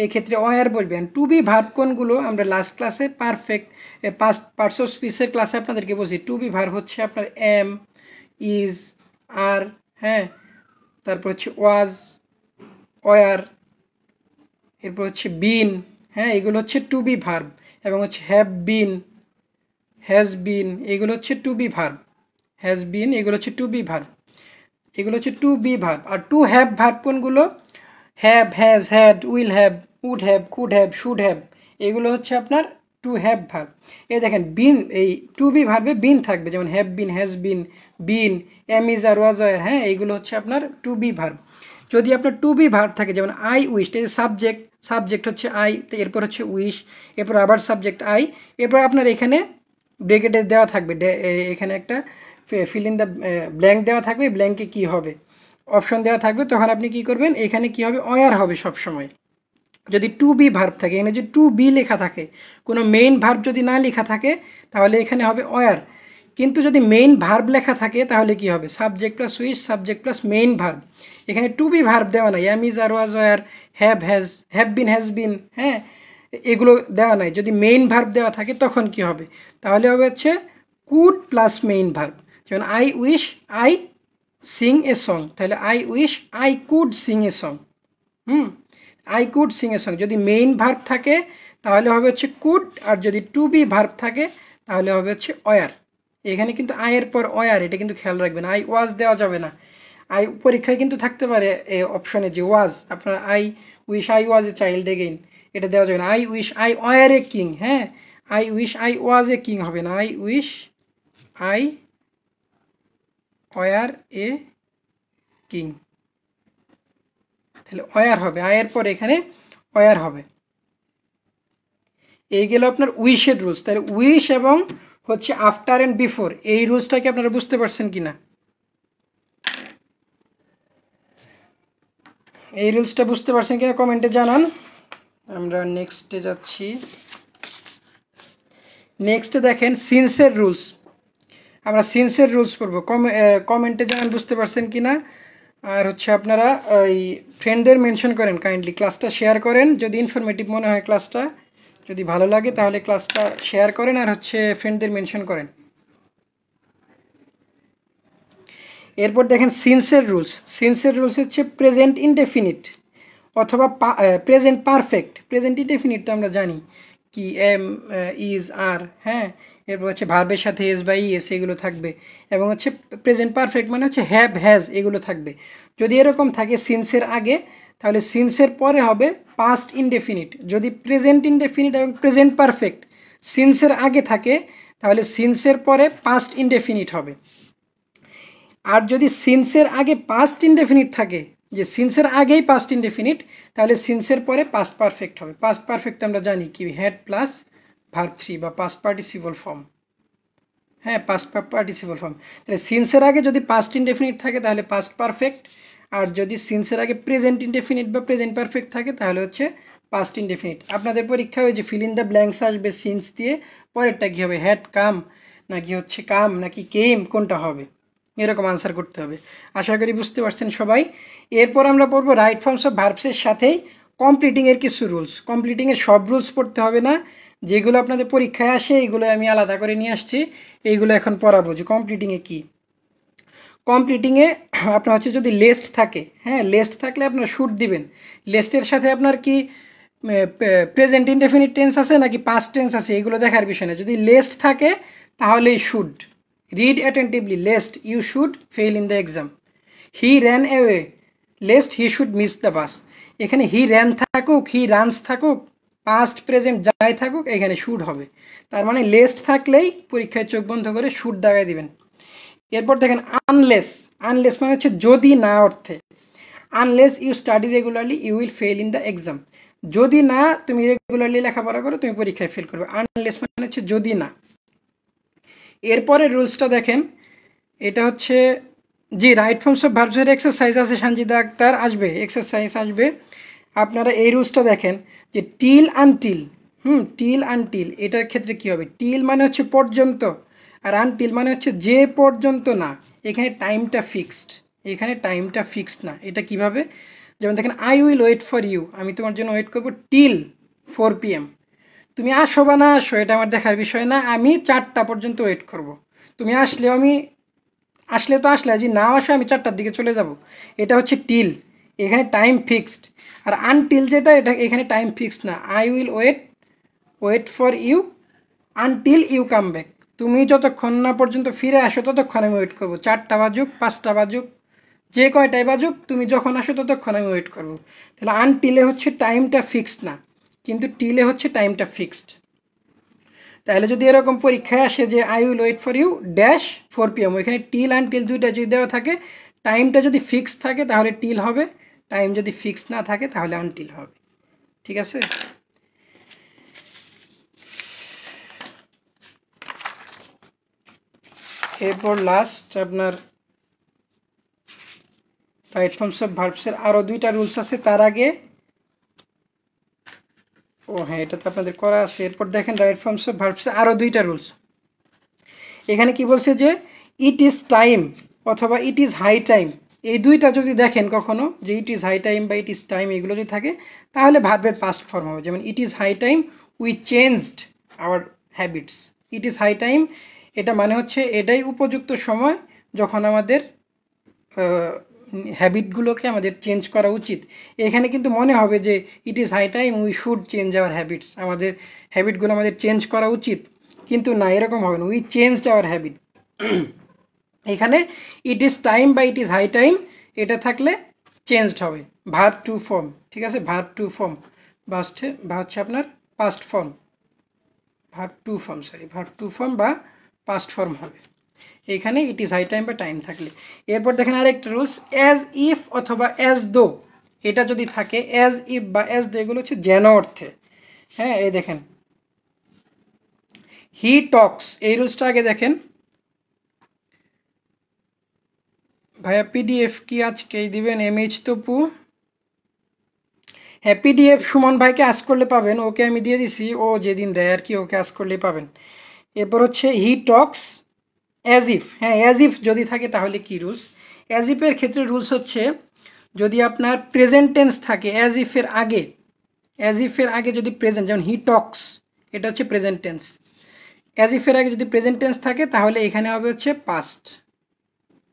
এই ক্ষেত্রে ওয়ার বলবেন। টু বি ভার্ব কোনগুলো আমরা লাস্ট ক্লাসে পারফেক্ট পার্টস অফ স্পিচের ক্লাসে আপনাদেরকে বলছি। টু বি ভার্ব হচ্ছে আপনার এম, ইজ, আর, হ্যাঁ, তারপর হচ্ছে ওয়াজ, ওয়ার, এরপর হচ্ছে বিন, হ্যাঁ, এগুলো হচ্ছে টু বি ভার্ব। এবং হচ্ছে হ্যাভ বিন, হ্যাজ বিন, এগুলো হচ্ছে to be verb. Has been এগুলো হচ্ছে টু বি ভার্ব, এগুলো হচ্ছে টু বি ভার্ব। আর টু হ্যাভ ভার্ব কোনগুলো? Have, has, had, will have, would have, could have, should have, এগুলো হচ্ছে আপনার টু হ্যাভ ভার্ব। এই দেখেন বিন, এই টু বি ভার্বে বিন থাকবে, যেমন have been, has been, been, am is are was are, হ্যাঁ, এইগুলো হচ্ছে আপনার টু বি ভার্ব। যদি আপনার টু বি ভার্ব থাকে যেমন আই উইশ, এই সাবজেক্ট, সাবজেক্ট হচ্ছে আই, এরপর হচ্ছে উইশ, এরপর আবার সাবজেক্ট আই, এরপর আপনার এখানে ব্রেকেটে দেওয়া থাকবে, এখানে একটা ফিল ইন দ্য ব্ল্যাঙ্ক দেওয়া থাকবে, ব্ল্যাঙ্কে কি হবে অপশন দেওয়া থাকবে, তখন আপনি কি করবেন, এখানে কি হবে, অয়ার হবে সব সময়। যদি টু বি ভার্ব থাকে, এখানে যদি টু বি লেখা থাকে, কোনো মেইন ভার্ব যদি না লেখা থাকে তাহলে এখানে হবে অয়ার। কিন্তু যদি মেইন ভার্ব লেখা থাকে তাহলে কি হবে, subject plus wish, subject plus main verb. এখানে টু বি ভার্ব দেওয়া নাই, am is are was were, have, have been, has been, হ্যাঁ, এগুলো দেওয়া নাই। যদি মেইন ভার্ব দেওয়া থাকে তখন কি হবে, তাহলে হবে হচ্ছে কুড প্লাস মেইন ভার্ব। যেমন I wish I sing a song, তাহলে I wish I could sing a song. I could sing a song যদি মেইন ভার্ব থাকে তাহলে হবে হচ্ছে কুড, আর যদি টু বি ভার্ব থাকে তাহলে হবে হচ্ছে অয়ার। এখানে কিন্তু আয়ের পর অয়ার, এটা কিন্তু খেয়াল রাখবেন। আই ওয়াজ দেওয়া যাবে না। আই পরীক্ষায় কিন্তু থাকতে পারে এই অপশনে যে ওয়াজ, আপনার I wish I was a child again, এটা দেওয়া যাবে না। I wish I were a king, হ্যাঁ, I wish I was a king হবে না, I wish I were a king, তাহলে অয়ার হবে, আয়ের পর এখানে অয়ার হবে। এই গেল আপনার উইশের রুলস। তাহলে উইশ এবং হচ্ছে আফটার অ্যান্ড বিফোর, এই রুলসটাকে আপনারা বুঝতে পারছেন কিনা? এই রুলসটা বুঝতে পারছেন কিনা কমেন্টে জানান। আমরা নেক্সটে যাচ্ছি। নেক্সটে দেখেন সিন্সের রুলস, আমরা সিন্সের রুলস পড়বো। কমেন্টে জানান বুঝতে পারছেন কিনা। আর হচ্ছে আপনারা ওই ফ্রেন্ডদের মেনশন করেন, কাইন্ডলি ক্লাসটা শেয়ার করেন যদি ইনফরমেটিভ মনে হয়, ক্লাসটা যদি ভালো লাগে তাহলে ক্লাসটা শেয়ার করেন, আর হচ্ছে ফ্রেন্ডদের মেনশন করেন। এরপর দেখেন সিন্সের রুলস। সিন্সের রুলস হচ্ছে প্রেজেন্ট ইনডেফিনিট অথবা প্রেজেন্ট পারফেক্ট। প্রেজেন্ট ইনডেফিনিট তো আমরা জানি কি এম, ইজ, আর, হ্যাঁ, এরপর হচ্ছে ভার্বের সাথে এস বা ইএস এগুলো থাকবে, এবং হচ্ছে প্রেজেন্ট পারফেক্ট মানে হচ্ছে হ্যাভ, হ্যাজ, এগুলো থাকবে। যদি এরকম থাকে সিন্সের আগে, তাহলে সিন্সের পরে হবে পাস্ট ইনডেফিনিট। যদি প্রেজেন্ট ইনডেফিনিট এবং প্রেজেন্ট পারফেক্ট সিন্সের আগে থাকে তাহলে সিন্সের পরে পাস্ট ইনডেফিনিট হবে। আর যদি সিন্সের আগে পাস্ট ইনডেফিনিট থাকে, যে সিন্সের আগেই পাস্ট ইনডেফিনিট, তাহলে সিন্সের পরে পাস্ট পারফেক্ট হবে। পাস্ট পারফেক্ট আমরা জানি কি, হ্যাড প্লাস ভার্ব 3 বা পাস্ট পার্টিসিপল ফর্ম, হ্যাঁ, পাস্ট পার্টিসিপল ফর্ম। তাহলে সিন্সের আগে যদি পাস্ট ইনডেফিনিট থাকে তাহলে পাস্ট পারফেক্ট, আর যদি সিন্সের আগে প্রেজেন্ট ইনডেফিনিট বা প্রেজেন্ট পারফেক্ট থাকে তাহলে হচ্ছে পাস্ট ইনডেফিনিট। আপনাদের পরীক্ষায় ওই যে ফিল ইন দ্য ব্ল্যাঙ্কস আসবে সিন্স দিয়ে, পরেরটা কী হবে, হ্যাড কাম নাকি হচ্ছে কাম নাকি কেম, কোনটা হবে, এরকম আনসার করতে হবে। আশা করি বুঝতে পারছেন সবাই। এরপর আমরা পড়বো রাইট ফর্মস অফ ভার্বসের সাথেই কমপ্লিটিংয়ের কিছু রুলস। কমপ্লিটিংয়ের সব রুলস পড়তে হবে না, যেগুলো আপনাদের পরীক্ষায় আসে এইগুলো আমি আলাদা করে নিয়ে আসছি, এইগুলো এখন পড়াবো যে কমপ্লিটিংয়ে কী। কমপ্লিটিংয়ে আপনার হচ্ছে যদি লেস্ট থাকে, হ্যাঁ, লেস্ট থাকলে আপনার শুট দিবেন। লেস্টের সাথে আপনার কি প্রেজেন্ট ইনডেফিনিট টেন্স আছে নাকি পাস্ট টেন্স আছে এগুলো দেখার বিষয় না। যদি লেস্ট থাকে তাহলেই should. Read attentively, lest you should fail in the exam. He ran away, lest he should miss the bus. এখানে হি র্যান থাকুক, হি রানস থাকুক, পাস্ট প্রেজেন্ট যাই থাকুক, এখানে শুড হবে। তার মানে লেস্ট থাকলেই পরীক্ষায় চোখ বন্ধ করে শুড দাগায় দিবেন। এরপর দেখেন আনলেস, আনলেস মানে হচ্ছে যদি না অর্থে। Unless you study regularly you will fail in the exam. যদি না তুমি রেগুলারলি লেখাপড়া করো তুমি পরীক্ষায় ফেল করবে। আনলেস মানে হচ্ছে যদি না। এরপরে রুলসটা দেখেন, এটা হচ্ছে জি রাইট ফর্মস অফ ভার্বসের এক্সারসাইজ আছে, সঞ্জিদা আক্তার আসবে, এক্সারসাইজ আসবে। আপনারা এই রুলসটা দেখেন যে টিল আনটিল, টিল আনটিল এটার ক্ষেত্রে কি হবে? টিল মানে হচ্ছে পর্যন্ত, আর আনটিল মানে হচ্ছে যে পর্যন্ত না। এখানে টাইমটা ফিক্সড, এখানে টাইমটা ফিক্সড না। এটা কিভাবে? যেমন দেখেন I will wait for you, আমি তোমার জন্য ওয়েট করবো টিল 4 PM। তুমি আসো বা না আসো এটা আমার দেখার বিষয় না, আমি 4টা পর্যন্ত ওয়েট করব। তুমি আসলেও আমি, আসলে তো আসলে, যদি না আসো আমি 4টার দিকে চলে যাব। এটা হচ্ছে টিল, এখানে টাইম ফিক্সড। আর আনটিল যেটা, এটা এখানে টাইম ফিক্সড না। I will wait for you until you come back. তুমি যতক্ষণ না পর্যন্ত ফিরে আসো ততক্ষণ আমি ওয়েট করবো। 4টা বাজুক, 5টা বাজুক, যে কয়টাই বাজুক, তুমি যখন আসো ততক্ষণ আমি ওয়েট করবো। তাহলে আনটিলে হচ্ছে টাইমটা ফিক্সড না, কিন্তু টিলে হচ্ছে টাইমটা ফিক্সড। তাহলে যদি এরকম পরীক্ষায় আসে যে I will wait for you dash 4 PM, ওইখানে টিল আনটিল দুইটা যদি দেওয়া থাকে, টাইমটা যদি ফিক্সড থাকে তাহলে টিল হবে, টাইম যদি ফিক্সড না থাকে তাহলে আনটিল হবে। ঠিক আছে? এরপর লাস্ট আপনার রাইট ফর্মস অফ ভার্বসের আরও 2টা রুলস আছে। তার আগে হ্যাঁ, এটা তো আপনাদের করা আছে। এরপর দেখেন রাইট ফর্মস অফ ভার্বসের আরও 2টা রুলস। এখানে কি বলছে যে ইট ইজ টাইম অথবা ইট ইজ হাই টাইম, এই দুইটা যদি দেখেন কখনো যে ইট ইজ হাই টাইম বা ইট ইজ টাইম এগুলো যদি থাকে তাহলে ভার্বের পাস্ট ফর্ম হবে। যেমন it is high time we changed our habits. It is high time এটা মানে হচ্ছে এটাই উপযুক্ত সময় যখন আমাদের হ্যাবিটগুলোকে আমাদের চেঞ্জ করা উচিত। এখানে কিন্তু মনে হবে যে it is high time we should change our habits, আমাদের হ্যাবিটগুলো আমাদের চেঞ্জ করা উচিত, কিন্তু না, এরকম হবে না। We changed our habit. এখানে ইট ইজ টাইম বা ইট ইজ হাই টাইম এটা থাকলে চেঞ্জড হবে, ভার্ব টু ফর্ম। ঠিক আছে? ভার্ব টু ফর্ম বা হচ্ছে আপনার past form, verb two form বা পাস্ট ফর্ম হবে এখানে ইট ইজ হাই টাইম বা টাইম থাকলে। এরপর দেখেন আরেকটা রুলস, অ্যাজ ইফ অথবা অ্যাজ দো, এটা যদি থাকে, অ্যাজ ইফ বা অ্যাজ দো এগুলো হচ্ছে যেন অর্থে। হ্যাঁ, এই দেখেন হি টক্স, এই রুলসটা আগে দেখেন। ভাইয়া পিডিএফ কি আজকেই দিবেন? এমএইচ তপু, হ্যাঁ পিডিএফ সুমন ভাইকে আজ করলে পাবেন, ওকে আমি দিয়ে দিছি, ও যেদিন দেয় আর কি, ওকে আজ করলেই পাবেন। এরপর হচ্ছে হি টক্স অ্যাজ ইফ, হ্যাঁ অ্যাজ ইফ যদি থাকে তাহলে কি রুলস? অ্যাজ ইফের ক্ষেত্রে রুলস হচ্ছে যদি আপনার প্রেজেন্ট টেন্স থাকে অ্যাজ ইফের আগে, অ্যাজ ইফের আগে যদি প্রেজেন্ট, যেমন হি টক্স এটা হচ্ছে প্রেজেন্ট টেন্স, অ্যাজ ইফের আগে যদি প্রেজেন্ট টেন্স থাকে তাহলে এখানে হবে হচ্ছে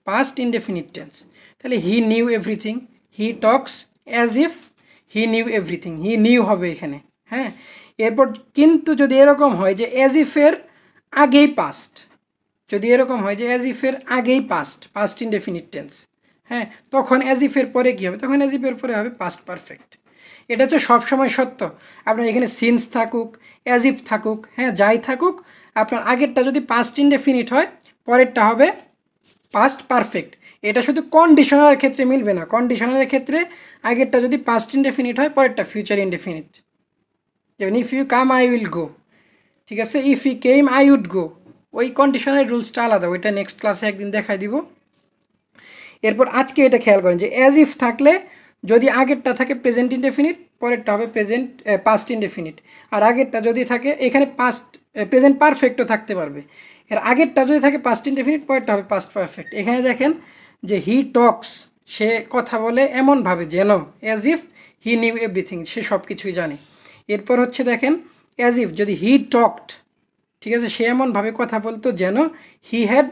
পাস্ট ইনডেফিনিট টেন্স। তাহলে he knew everything, he talks as if he knew everything, he knew হবে এখানে। হ্যাঁ, এরপর কিন্তু যদি এরকম হয় যে অ্যাজ ইফের আগেই পাস্ট, যদি এরকম হয় যে অ্যাজ ইফের আগেই পাস্ট ইনডেফিনিট টেন্স, হ্যাঁ, তখন অ্যাজ ইফের পরে কী হবে? তখন অ্যাজ ইফের পরে হবে পাস্ট পারফেক্ট। এটা হচ্ছে সবসময় সত্য। আপনার এখানে সিন্স থাকুক, অ্যাজ ইফ থাকুক, হ্যাঁ যাই থাকুক, আপনার আগেরটা যদি পাস্ট ইনডেফিনিট হয় পরেরটা হবে পাস্ট পারফেক্ট। এটা শুধু কন্ডিশনালের ক্ষেত্রে মিলবে না, কন্ডিশনালের ক্ষেত্রে আগেরটা যদি পাস্ট ইনডেফিনিট হয় পরেরটা ফিউচার ইনডেফিনিট। যেমন if you come I will go, ঠিক আছে, if you came I would go, ওই কন্ডিশনের রুলসটা আলাদা, ওইটা নেক্সট ক্লাসে একদিন দেখাই দিব। এরপর আজকে এটা খেয়াল করেন যে অ্যাজ ইফ থাকলে যদি আগেরটা থাকে প্রেজেন্ট ইনডেফিনিট, পরেরটা হবে পাস্ট ইনডেফিনিট। আর আগেরটা যদি থাকে এখানে প্রেজেন্ট পারফেক্টও থাকতে পারবে। এর আগেরটা যদি থাকে পাস্ট ইনডেফিনিট, পরেরটা হবে পাস্ট পারফেক্ট। এখানে দেখেন যে হি টক্স, সে কথা বলে এমনভাবে যেন, as if he knew everything, সে সব কিছুই জানে। এরপর হচ্ছে দেখেন অ্যাজ ইফ যদি হি টকড, ঠিক আছে, সে এমনভাবে কথা বলতো যেন he had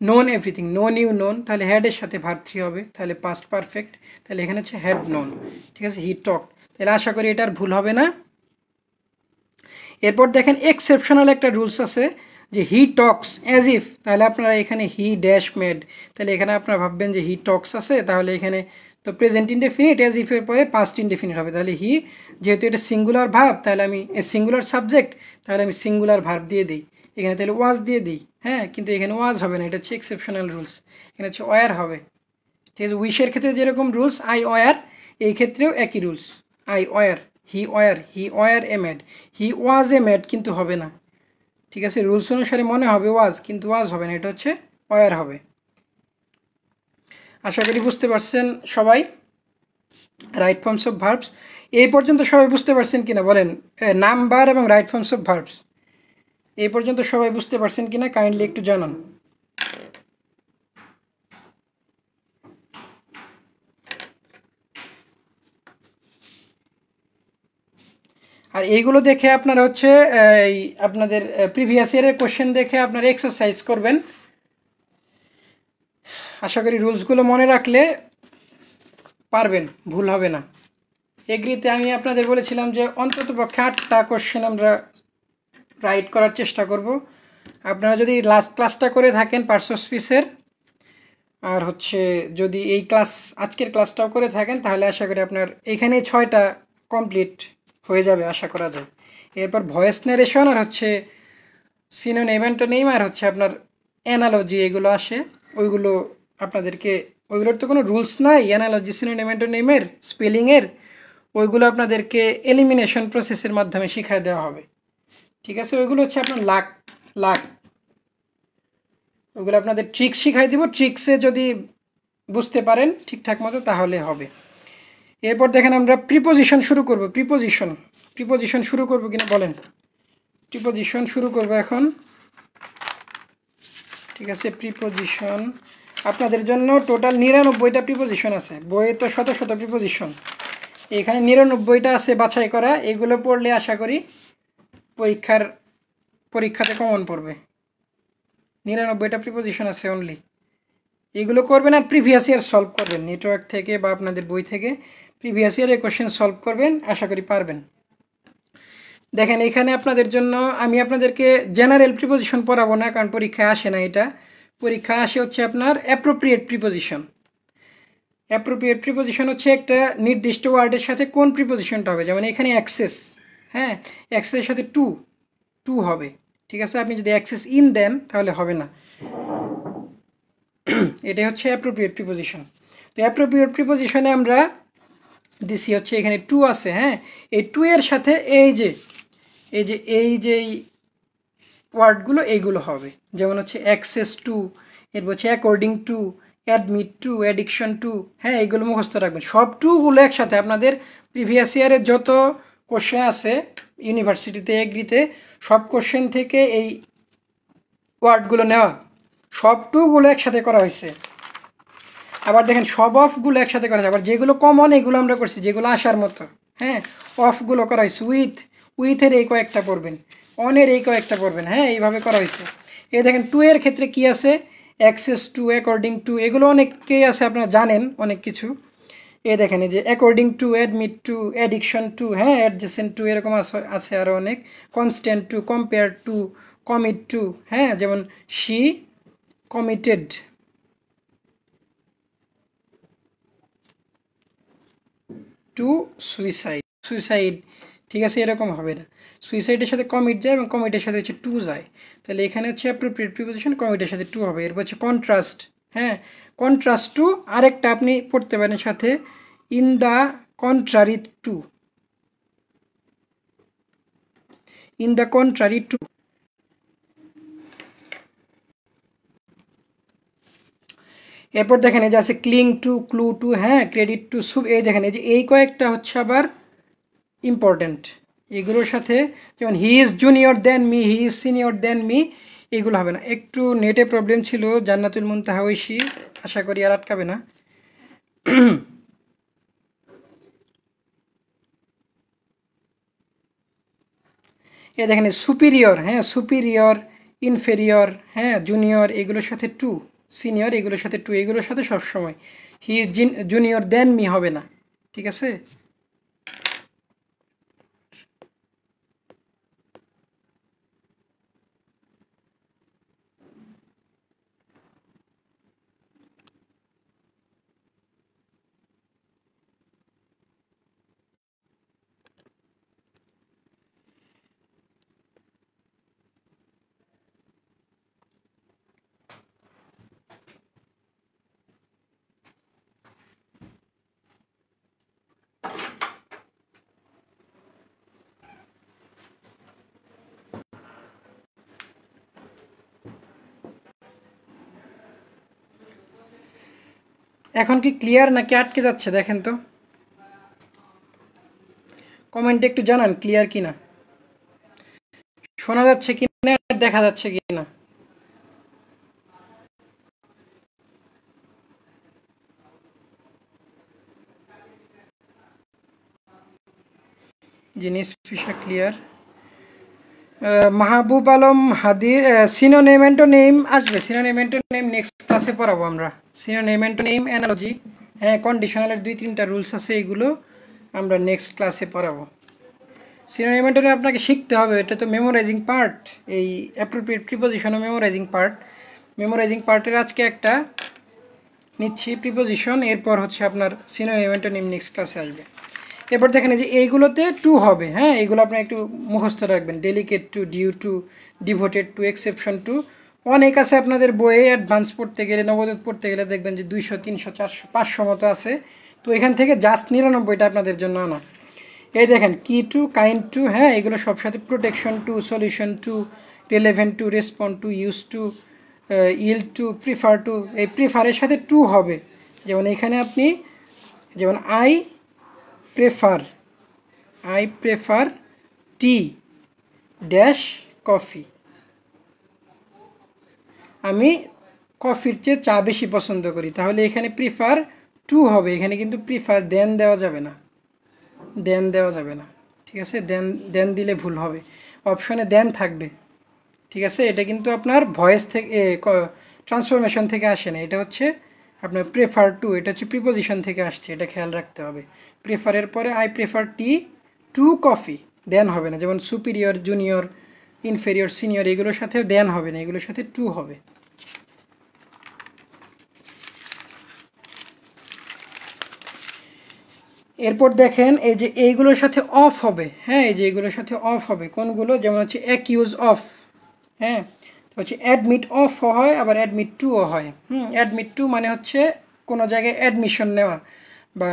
known everything, known you known, তাহলে হ্যাডের সাথে ভার্ব 3 হবে, তাহলে পাস্ট পারফেক্ট, তাহলে এখানে হচ্ছে হ্যাড নোন। ঠিক আছে, হি টকড, তাহলে আশা করি এটার ভুল হবে না। এরপর দেখেন এক্সেপশনাল একটা রুলস আছে যে হি টক্স অ্যাজ ইফ, তাহলে আপনারা এখানে হি ড্যাশ মেড, তাহলে এখানে আপনারা ভাববেন যে হি টক্স আছে, তাহলে এখানে তো প্রেজেন্ট ইনডেফিনিট অ্যাজ ইফের পরে পাস্ট ইনডেফিনিট হবে। তাহলে হি, যেহেতু এটা সিঙ্গুলার ভার্ব, তাহলে আমি সিঙ্গুলার সাবজেক্ট, তাহলে আমি সিঙ্গুলার ভার্ব দিয়ে দিই এখানে, তাহলে ওয়াজ দিয়ে দিই। হ্যাঁ, কিন্তু এখানে ওয়াজ হবে না, এটা হচ্ছে এক্সেপশনাল রুলস, এখানে হচ্ছে ওয়ার হবে। ঠিক আছে, উইশের ক্ষেত্রে যেরকম রুলস আই ওয়ার, এই ক্ষেত্রেও একই rules, I were, he war A mad, he was A mad কিন্তু হবে না। ঠিক আছে, রুলস অনুসারে মনে হবে ওয়াজ, কিন্তু ওয়াজ হবে না, এটা হচ্ছে ওয়ার হবে। আশা করি বুঝতে পারছেন সবাই রাইট ফর্মস অফ ভার্বস। এই পর্যন্ত সবাই বুঝতে পারছেন কিনা বলেন, নাম্বার এবং রাইট ফর্মস অফ ভার্বস এই পর্যন্ত সবাই বুঝতে পারছেন কিনা কাইন্ডলি একটু জানান। আর এইগুলো দেখে আপনারা হচ্ছে এই আপনাদের প্রিভিয়াস ইয়ারের কোশ্চেন দেখে আপনারা এক্সারসাইজ করবেন। আশা করি রুলসগুলো মনে রাখলে পারবেন, ভুল হবে না। এগ্রিতে আমি আপনাদের বলেছিলাম যে অন্তত পক্ষে 8টা কোশ্চেন আমরা রাইট করার চেষ্টা করব। আপনারা যদি লাস্ট ক্লাসটা করে থাকেন পার্টস অফ স্পিচের, আর হচ্ছে যদি এই আজকের ক্লাসটাও করে থাকেন, তাহলে আশা করি আপনার এখানেই 6টা কমপ্লিট হয়ে যাবে আশা করা যায়। এরপর ভয়েস ন্যারেশন আর হচ্ছে সিনোনিম অ্যান্টোনিম আর হচ্ছে আপনার অ্যানালজি, এগুলো আসে, ওইগুলো আপনাদেরকে, ওইগুলোর তো কোনো রুলস নাই, অ্যানালজি সিনোনিম অ্যান্টোনিমের স্পেলিংয়ের, ওইগুলো আপনাদেরকে এলিমিনেশন প্রসেসের মাধ্যমে শিখায় দেওয়া হবে। ঠিক আছে, ওইগুলো হচ্ছে আপনার লাখ ওইগুলো আপনাদের ট্রিক্স শিখাই দিব, ট্রিক্সে যদি বুঝতে পারেন ঠিকঠাক মতো তাহলে হবে। এরপর দেখেন আমরা প্রিপোজিশন শুরু করব। প্রিপোজিশন শুরু করব কিনা বলেন, প্রিপোজিশন শুরু করব এখন। ঠিক আছে, প্রিপোজিশন আপনাদের জন্য টোটাল 99টা প্রিপোজিশন আছে, বইয়ে তো শত শত প্রিপোজিশন, এখানে 99টা আছে বাছাই করা। এগুলো পড়লে আশা করি পরীক্ষাতে কমন পড়বে। 99টা প্রিপোজিশন আছে অনলি, এগুলো করবেন আর প্রিভিয়াস ইয়ার সলভ করবেন, নেটওয়ার্ক থেকে বা আপনাদের বই থেকে প্রিভিয়াস ইয়ারের কোশ্চেন সলভ করবেন, আশা করি পারবেন। দেখেন এখানে আপনাদের জন্য আমি আপনাদেরকে জেনারেল প্রিপোজিশন পড়াবো না, কারণ পরীক্ষায় আসে না এটা, পরীক্ষায় আসে হচ্ছে আপনার অ্যাপ্রোপ্রিয়েট প্রিপোজিশন। অ্যাপ্রোপ্রিয়েট প্রিপোজিশন হচ্ছে একটা নির্দিষ্ট ওয়ার্ডের সাথে কোন প্রিপোজিশনটা হবে, যেমন এখানে অ্যাক্সেস, হ্যাঁ অ্যাক্সেসের সাথে টু হবে। ঠিক আছে, আপনি যদি অ্যাক্সেস ইন দেন তাহলে হবে না, এটাই হচ্ছে অ্যাপ্রোপ্রিয়েট প্রিপোজিশন। তো অ্যাপ্রোপ্রিয়েট প্রিপোজিশনে আমরা দিছি হচ্ছে এখানে টু আছে, হ্যাঁ এই টু এর সাথে এই যে ওয়ার্ডগুলো এইগুলো হবে, যেমন হচ্ছে অ্যাক্সেস টু, এরপর হচ্ছে according to, admit to, addiction to, হ্যাঁ এইগুলো মুখস্থ রাখবেন। সব টুগুলো একসাথে আপনাদের প্রিভিয়াস ইয়ারের যত কোশ্চেন আছে ইউনিভার্সিটিতে এগ্রিতে, সব কোশ্চেন থেকে এই ওয়ার্ডগুলো নেওয়া, সব টুগুলো একসাথে করা হয়েছে। আবার দেখেন সব অফগুলো একসাথে করা হয়েছে, আবার যেগুলো কমন এগুলো আমরা করছি, যেগুলো আসার মতো, হ্যাঁ অফগুলো করা হয়েছে, উইথের এই কয়েকটা পড়বেন, অনের এই কয়েকটা পড়বেন, হ্যাঁ এইভাবে করা হয়েছে। এই দেখেন টু এর ক্ষেত্রে কি আছে, অ্যাক্সেস টু, অ্যাকর্ডিং টু, এগুলো অনেকেই আছে আপনারা জানেন অনেক কিছু। এ দেখেন এই যে according to, admit to, addiction to, হ্যাঁ অ্যাডজেসেন্ট টু, এরকম আছে আরও অনেক, constant to, compare to, commit to, হ্যাঁ যেমন শি কমিটেড, টু সুইসাইড। ঠিক আছে, এরকম হবে না, সুইসাইডের সাথে কমিট যায় এবং কমিটের সাথে হচ্ছে টু যায়, তাহলে এখানে হচ্ছে অ্যাপ্রোপ্রিয়েট প্রিপোজিশন কমিটের সাথে টু হবে। এরপর হচ্ছে কন্ট্রাস্ট, হ্যাঁ কন্ট্রাস্ট টু, আরেকটা আপনি পড়তে পারেন সাথে in the contrary to, in the contrary to. এরপর দেখেন এই যে আছে ক্লিং টু, ক্লু টু, হ্যাঁ ক্রেডিট টু, সুব, এই দেখেন এই যে এই কয়েকটা হচ্ছে আবার ইম্পর্টেন্ট, এগুলোর সাথে যেমন he is junior than me, he is senior than me, এগুলো হবে না। একটু নেটে প্রবলেম ছিল, জান্নাতুল মুনতাহা ঐশী, আশা করি আর আটকাবে না। এ দেখেন সুপিরিয়র, হ্যাঁ সুপিরিয়র, ইনফেরিয়র, হ্যাঁ জুনিয়র, এগুলোর সাথে টু, সিনিয়র এগুলোর সাথে টু, এগুলোর সাথে সবসময় he is junior than me হবে না। ঠিক আছে, এখন কি ক্লিয়ার নাকি আটকে যাচ্ছে দেখেন তো, কমেন্টে একটু জানান ক্লিয়ার কিনা, শোনা যাচ্ছে কিনা, দেখা যাচ্ছে কিনা। জিনিস ফিশা ক্লিয়ার। মাহবুব আলম হাদি, সিনোনিম অ্যান্টোনিম আসবে, সিনোনিম অ্যান্টোনিম নেক্সট ক্লাসে পড়াবো আমরা। সিনোনিম অ্যান্টোনিম অ্যানালজি, হ্যাঁ কন্ডিশনালের 2-3টা রুলস আছে, এগুলো আমরা নেক্সট ক্লাসে পড়াবো। সিনোনিম অ্যান্টোনিম আপনাকে শিখতে হবে, এটা তো মেমোরাইজিং পার্ট, এই অ্যাপ্রোপ্রিয়েট প্রিপোজিশনও মেমোরাইজিং পার্ট। মেমোরাইজিং পার্টের আজকে একটা নিচ্ছি প্রিপোজিশন, এরপর হচ্ছে আপনার সিনোনিম অ্যান্টোনিম নেক্সট ক্লাসে আসবে। এরপর দেখেন যে এইগুলোতে টু হবে, হ্যাঁ এগুলো আপনি একটু মুখস্থ রাখবেন, delicate to, due to, devoted to, exception to. অনেক আছে আপনাদের বইয়ে, অ্যাডভান্স পড়তে গেলে, নবোদয় পড়তে গেলে দেখবেন যে 200, 300, 400, 500 মতো আছে। তো এখান থেকে জাস্ট 99টা আপনাদের জন্য আনা। এই দেখেন কি টু, কাইন্ড টু, হ্যাঁ এগুলো সব সাথে protection to, solution to, relevant to, respond to, use to, yield to, prefer to. এই প্রিফারের সাথে টু হবে, যেমন এখানে আপনি, যেমন I prefer tea dash coffee, আমি কফির চেয়ে চা বেশি পছন্দ করি, তাহলে এখানে প্রিফার টু হবে, এখানে কিন্তু প্রিফার দেন দেওয়া যাবে না, দেন দেওয়া যাবে না, ঠিক আছে, দেন দেন দিলে ভুল হবে, অপশনে দেন থাকবে, ঠিক আছে। এটা কিন্তু আপনার ভয়েস থেকে, ট্রান্সফরমেশন থেকে আসে না, এটা হচ্ছে আপনার প্রেফার টু, এটা হচ্ছে প্রিপোজিশন থেকে আসছে, এটা খেয়াল রাখতে হবে। প্রেফারের পরে I prefer tea to coffee, than হবে না, যেমন সুপিরিয়র, জুনিয়র, ইনফেরিয়র, সিনিয়র, এগুলোর সাথেও দেন হবে না, এগুলোর সাথে টু হবে। এরপর দেখেন এই যে এইগুলোর সাথে অফ হবে, হ্যাঁ এই যে এইগুলোর সাথে অফ হবে কোনগুলো, যেমন হচ্ছে অ্যাকিউজ অফ, হ্যাঁ হচ্ছে অ্যাডমিট অফ হয়, আবার অ্যাডমিট টুও হয়। অ্যাডমিট টু মানে হচ্ছে কোনো জায়গায় অ্যাডমিশন নেওয়া বা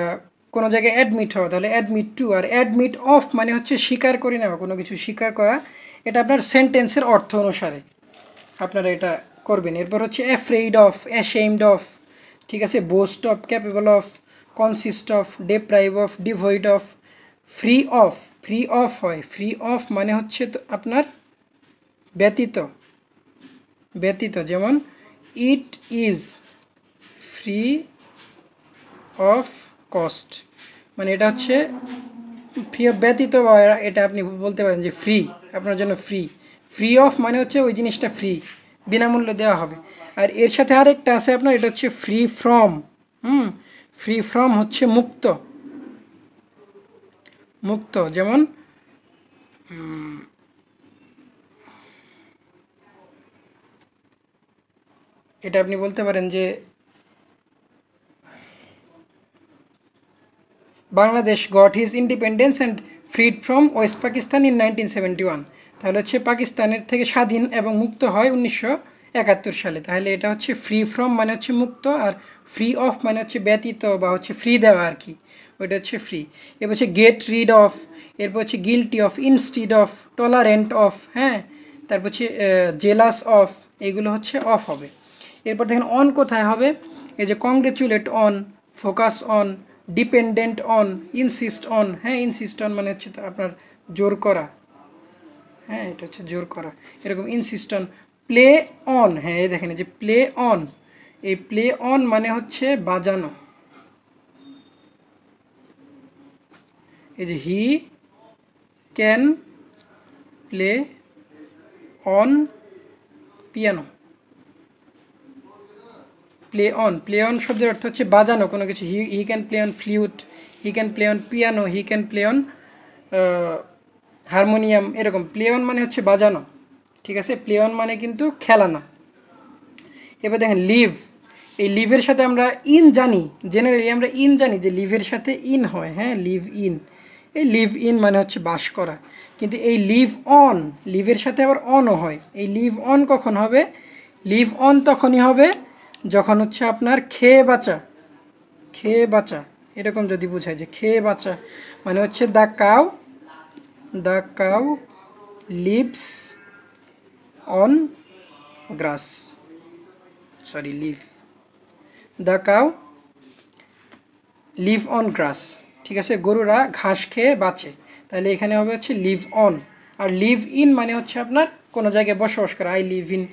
কোনো জায়গায় অ্যাডমিট হওয়া, তাহলে অ্যাডমিট টু। আর অ্যাডমিট অফ মানে হচ্ছে স্বীকার করে নেওয়া, কোনো কিছু স্বীকার করা, এটা আপনার সেন্টেন্সের অর্থ অনুসারে আপনারা এটা করবেন। এরপর হচ্ছে অ্যাফ্রেইড অফ, অ্যাশেমড অফ, ঠিক আছে, boost of, capable of, consist of, deprive of, devoid of, free of. Free of হয়, ফ্রি অফ মানে হচ্ছে তো আপনার ব্যতীত, ব্যতীত, যেমন it is free of cost, মানে এটা হচ্ছে ফ্রি অফ ব্যতীত, বা এটা আপনি বলতে পারেন যে ফ্রি, আপনার জন্য ফ্রি। ফ্রি অফ মানে হচ্ছে ওই জিনিসটা ফ্রি, বিনামূল্যে দেওয়া হবে। আর এর সাথে আরেকটা আছে আপনার, এটা হচ্ছে ফ্রি ফ্রম। ফ্রি ফ্রম হচ্ছে মুক্ত, মুক্ত, যেমন এটা আপনি বলতে পারেন যে Bangladesh goat his independence and ফ্রিড from West Pakistan in 1971, তাহলে হচ্ছে পাকিস্তানের থেকে স্বাধীন এবং মুক্ত হয় 1971 সালে, তাহলে এটা হচ্ছে ফ্রি ফ্রম মানে হচ্ছে মুক্ত, আর ফ্রি অফ মানে হচ্ছে ব্যতীত বা হচ্ছে ফ্রি দেওয়া আর কি, ওইটা হচ্ছে ফ্রি। এরপর হচ্ছে গেট রিড অফ, এরপর হচ্ছে guilty of, instead of, tolerant of, হ্যাঁ তারপর হচ্ছে জেলাস অফ, এগুলো হচ্ছে অফ হবে। এরপর দেখেন অন কোথায় হবে, এই যে congratulate on, focus on, dependent on, insist on, হ্যাঁ ইনসিস্ট অন মানে হচ্ছে আপনার জোর করা, হ্যাঁ এটা হচ্ছে জোর করা, এরকম ইনসিস্ট অন। প্লে অন, হ্যাঁ এই দেখেন এই যে প্লে অন, এই প্লে অন মানে হচ্ছে বাজানো, এই যে he can play on piano, play on, play on শব্দের অর্থ হচ্ছে বাজানো কোনো কিছু। He can play on flute, he can play on piano, he can play on harmonium, এরকম প্লে অন মানে হচ্ছে বাজানো, ঠিক আছে, প্লে অন মানে কিন্তু খেলা না। এবার দেখেন লিভ, এই লিভের সাথে আমরা ইন জানি, জেনারেলি আমরা ইন জানি যে লিভের সাথে ইন হয়, হ্যাঁ লিভ ইন, এই লিভ ইন মানে হচ্ছে বাস করা, কিন্তু এই লিভ অন, লিভের সাথে আবার অনও হয়। এই লিভ অন কখন হবে, লিভ অন তখনই হবে যখন হচ্ছে আপনার খেয়ে বাঁচা, খেয়ে বাঁচা, এরকম যদি বোঝায় যে খেয়ে বাঁচা মানে হচ্ছে the cow lives on grass, sorry live, the cow live on grass, ঠিক আছে, গরুরা ঘাস খেয়ে বাঁচে, তাহলে এখানে হবে হচ্ছে লিভ অন। আর লিভ ইন মানে হচ্ছে আপনার কোনো জায়গায় বসবাস করা, I live in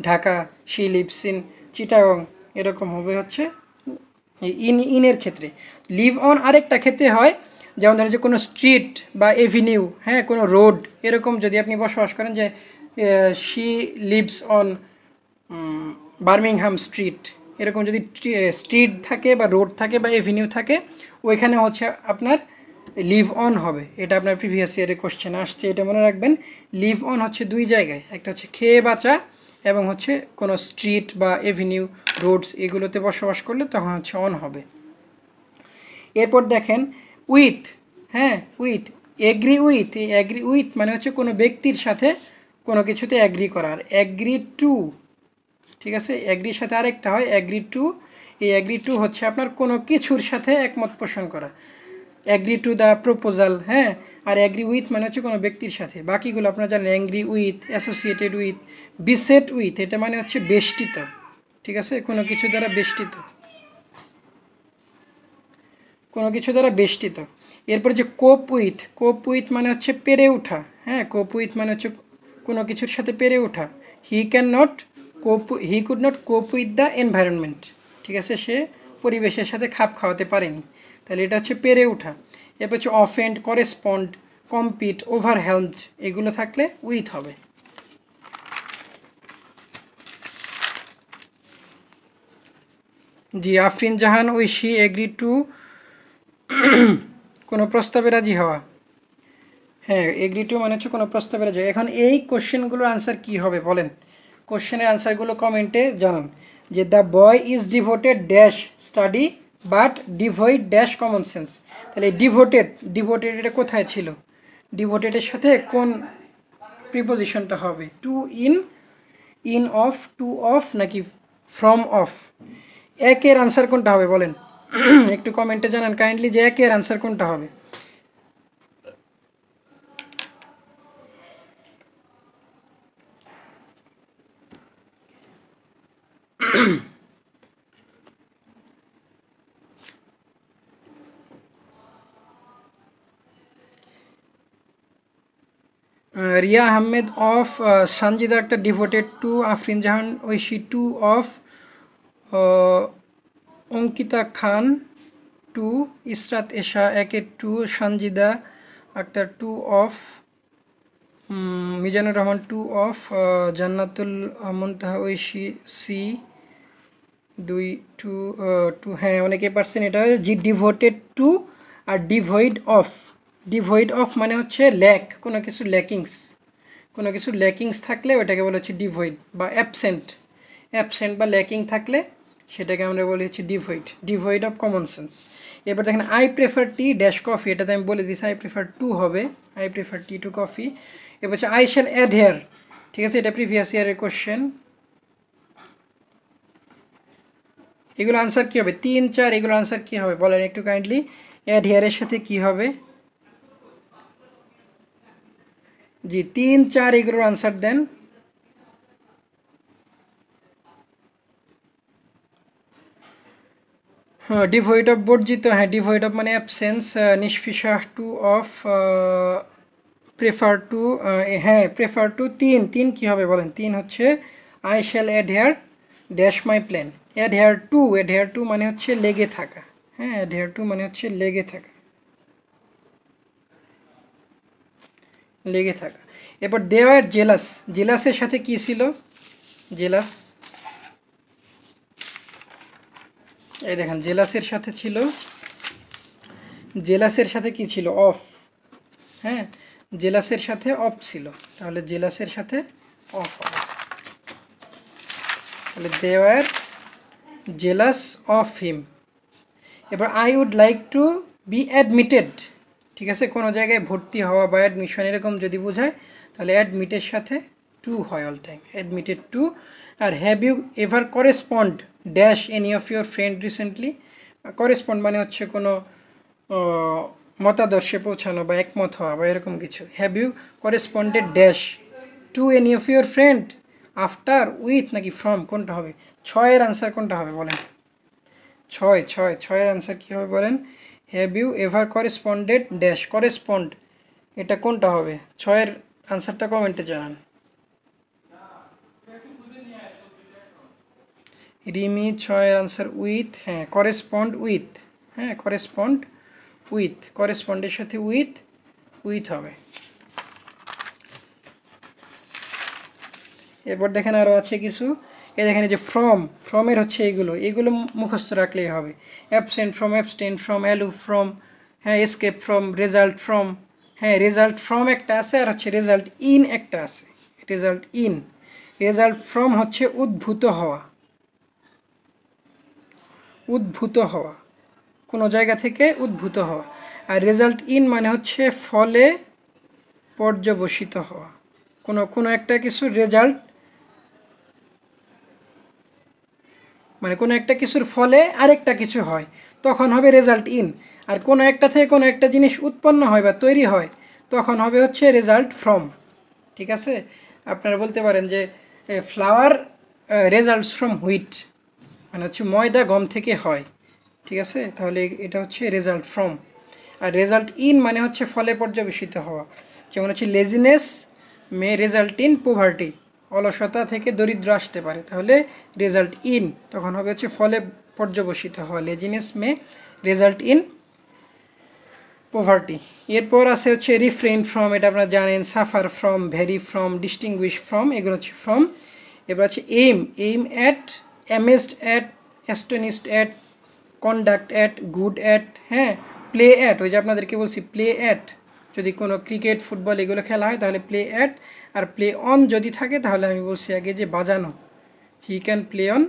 Dhaka, she lives in Chittagong, এরকম হবে হচ্ছে ইনের ক্ষেত্রে। লিভ অন আরেকটা ক্ষেত্রে হয়, যেমন ধরেন যে কোনো স্ট্রিট বা এভিনিউ, হ্যাঁ, কোনো রোড, এরকম যদি আপনি বসবাস করেন যে she lives on Birmingham street, এরকম যদি স্ট্রিট থাকে বা রোড থাকে বা এভিনিউ থাকে, ওইখানে হচ্ছে আপনার লিভ অন হবে। এটা আপনার প্রিভিয়াস ইয়ারের কোশ্চেন আসছে, এটা মনে রাখবেন। লিভ অন হচ্ছে দুই জায়গায়, একটা হচ্ছে খেয়ে বাঁচা এবং হচ্ছে কোনো স্ট্রিট বা এভিনিউ রোডস এগুলোতে বসবাস করলে তখন হচ্ছে অন হবে। এরপর দেখেন উইথ, হ্যাঁ, উইথ, এগ্রি উইথ, এই অ্যাগ্রি উইথ মানে হচ্ছে কোনো ব্যক্তির সাথে কোনো কিছুতে অ্যাগ্রি করা। আর অ্যাগ্রি টু, ঠিক আছে, অ্যাগ্রির সাথে আরেকটা হয় অ্যাগ্রি টু। এই অ্যাগ্রি টু হচ্ছে আপনার কোনো কিছুর সাথে একমত পোষণ করা, অ্যাগ্রি টু দ্য প্রপোজাল, হ্যাঁ। আর অ্যাগ্রি উইথ মানে হচ্ছে কোনো ব্যক্তির সাথে। বাকিগুলো আপনারা জানেন, angry with, associated with, beset with, এটা মানে হচ্ছে বেষ্টিত, ঠিক আছে, কোনো কিছু দ্বারা বেষ্টিত, কোনো কিছু দ্বারা বেষ্টিত। এরপর যে কোপ উইথ, কোপ উইথ মানে হচ্ছে পেরে ওঠা, হ্যাঁ, কোপ উইথ মানে হচ্ছে কোনো কিছুর সাথে পেরে ওঠা। হি ক্যান নট কোপ, হি কুড নট কোপ উইথ দ্য এনভায়রনমেন্ট, ঠিক আছে, সে পরিবেশের সাথে খাপ খাওয়াতে পারেনি, তাহলে এটা হচ্ছে পেরে ওঠা। এরপর হচ্ছে অফেন্ড, করেসপন্ড, কম্পিট, ওভারহেলমড, এগুলো থাকলে উইথ হবে। জি, আফরিন জাহান ঐশী এগ্রি টু, কোনো প্রস্তাবে রাজি হওয়া, হ্যাঁ, এগ্রি টু মানে হচ্ছে কোনো প্রস্তাবে রাজি। এখন এই কোশ্চেনগুলোর আনসার কি হবে বলেন, কোশ্চেনের আনসারগুলো কমেন্টে জানান। যে the boy is devoted dash study but devoid dash common sense, তাহলে ডিভোটেড, ডিভোটেড এটা কোথায় ছিল, ডিভোটেডের সাথে কোন প্রিপোজিশনটা হবে, to in, in of, to of নাকি ফ্রম অফ? একের আনসার কোনটা হবে বলেন, একটু কমেন্টে জানান কাইন্ডলি যে একের আনসার কোনটা হবে। Riya Ahmed of, Sanjida Akter devoted to, Afrin Jahan Oishi to of, Ankita Khan to, Israt Esha একের to, Sanjida Akter to of, Mizanur Rahman to of, Jannatul Muntaha Oishi C দুই টু, টু, হ্যাঁ, অনেকে পারছেন। এটা জি ডিভোটেড টু আর ডিভয়েড অফ, ডিভয়েড অফ মানে হচ্ছে ল্যাক, কোনো কিছু ল্যাকিংস, কোনো কিছু ল্যাকিংস থাকলে ওটাকে বলা হচ্ছে ডিভয়েড, বা অ্যাবসেন্ট, অ্যাবসেন্ট বা ল্যাকিং থাকলে সেটাকে আমরা বলি হচ্ছে devoid, devoid of common sense. এবার দেখেন I prefer tea dash coffee, এটাতে আমি বলে দিচ্ছি আই প্রেফার টু হবে, I prefer tea to coffee. এবার হচ্ছে আই শ্যাল অ্যাডহেয়ার, ঠিক আছে, এটা প্রিভিয়াস ইয়ারের কোশ্চেন। এগুলো আনসার কী হবে, 3, 4, এগুলো আনসার কী হবে বলেন একটু কাইন্ডলি। অ্যাডহেয়ারের সাথে কি হবে, জি 3, 4 এগুলোর আনসার দেন। হ্যাঁ, ডিভয়েড অফ বর্জিত, হ্যাঁ, ডিভয়েড অফ মানে অ্যাবসেন্স, নিষ্ফিসা টু অফ, প্রেফার টু, হ্যাঁ, প্রেফার টু, 3 কী হবে বলেন, 3 হচ্ছে I shall adhere dash my plan, adhere to মানে হচ্ছে লেগে থাকা, হ্যাঁ, অ্যাডহেয়ার টু মানে হচ্ছে লেগে থাকা, লেগে থাকা। এরপর দেওয়ার জেলাস, জেলাসের সাথে কি ছিল, জেলাস, এই দেখেন জেলাসের সাথে ছিল, জেলাসের সাথে কি ছিল, অফ, হ্যাঁ, জেলাসের সাথে অফ ছিল, তাহলে জেলাসের সাথে অফ হবে, তাহলে they were jealous of him. এবার I would like to be admitted, ঠিক আছে, কোনো জায়গায় ভর্তি হওয়া বা অ্যাডমিশন এরকম যদি বোঝায় তাহলে অ্যাডমিটের সাথে টু হয় অল টাইম, অ্যাডমিটেড টু। আর have you ever correspond dash any of your friend recently, correspond মানে হচ্ছে কোনো মতাদর্শে পৌঁছানো বা একমত হওয়া বা এরকম কিছু। Have you corresponded dash to any of your friend, after, with নাকি ফ্রম, কোনটা হবে, 6 এর আনসার কোনটা হবে বলেন, ছয় ছয় ছয়ের আনসার কী হবে বলেন? Have you ever corresponded dash, correspond এটা কোনটা হবে? ছয়ের আনসারটা কমেন্টে জানান। রিমি ছয়ের আনসার উইথ, হ্যাঁ করেসপন্ড উইথ, হ্যাঁ করেসপন্ড উইথ, করেসপন্ডের সাথে উইথ, উইথ হবে। এরপর দেখেন আরও আছে কিছু, এ দেখেন এই যে ফ্রম, ফ্রমের হচ্ছে এগুলো, এগুলো মুখস্থ রাখলেই হবে। Absent from, abstain from, aloof from, হ্যাঁ এসকেপ ফ্রম, রেজাল্ট ফ্রম, হ্যাঁ রেজাল্ট ফ্রম একটা আছে, আর হচ্ছে রেজাল্ট ইন একটা আছে। রেজাল্ট ইন, রেজাল্ট ফ্রম হচ্ছে উদ্ভূত হওয়া, উদ্ভূত হওয়া, কোনো জায়গা থেকে উদ্ভূত হওয়া। আর রেজাল্ট ইন মানে হচ্ছে ফলে পর্যবসিত হওয়া, কোনো একটা কিছুর রেজাল্ট মানে কোনো একটা কিছুর ফলে আরেকটা কিছু হয়, তখন হবে রেজাল্ট ইন। আর কোনো একটা থেকে কোনো একটা জিনিস উৎপন্ন হয় বা তৈরি হয়, তখন হবে হচ্ছে রেজাল্ট ফ্রম। ঠিক আছে, আপনারা বলতে পারেন যে ফ্লাওয়ার রেজাল্টস ফ্রম হুইট, মানে হচ্ছে ময়দা গম থেকে হয়। ঠিক আছে, তাহলে এটা হচ্ছে রেজাল্ট ফ্রম। আর রেজাল্ট ইন মানে হচ্ছে ফলে পর্যবেসিত হওয়া, যেমন হচ্ছে laziness may result in poverty, অলসতা থেকে দরিদ্র আসতে পারে, তাহলে রেজাল্ট ইন তখন হবে হচ্ছে ফলে পর্যবসিত হওয়া, laziness may result in poverty. এরপর আছে হচ্ছে রিফ্রেইন ফ্রম, এটা আপনারা জানেন, suffer from, vary from, distinguish from, এগুলো হচ্ছে ফ্রম। এবার হচ্ছে aim, aim at, amazed at, astonished at, conduct at, good at, হ্যাঁ প্লে অ্যাট, ওই যে আপনাদেরকে বলছি প্লে অ্যাট, যদি কোনো ক্রিকেট ফুটবল এগুলো খেলা হয় তাহলে প্লে অ্যাট। আর প্লে অন যদি থাকে তাহলে আমি বলছি আগে যে বাজানো, he can play on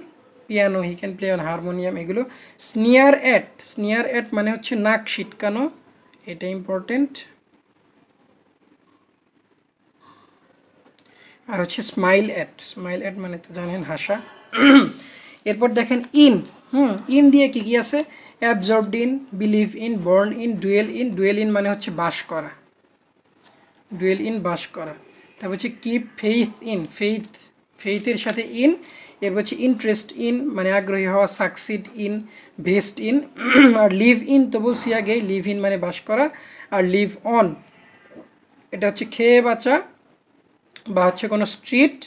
piano, he can play on harmonium, এগুলো। স্নিয়ার অ্যাট, স্নিয়ার অ্যাট মানে হচ্ছে নাক ছিটকানো, এটা ইম্পর্টেন্ট। আর হচ্ছে স্মাইল অ্যাট, স্মাইল অ্যাট মানে তো জানেন হাসা। এরপর দেখেন ইন, ইন দিয়ে কী কী আছে? Absorbed in, believe in, born in, dual in, dual in মানে হচ্ছে বাস করা, ডুয়েল ইন বাস করা। তারপর হচ্ছে কিপ ফেইথ ইন, ফেইথ, ফেইথের সাথে ইন। এরপর হচ্ছে ইন্টারেস্ট ইন মানে আগ্রহী হওয়া, সাকসিড ইন, ভেস্ট ইন। আর লিভ ইন তো বলছি আগেই, লিভ ইন মানে বাস করা। আর লিভ অন এটা হচ্ছে খেয়ে বাঁচা, বা হচ্ছে কোনো স্ট্রিট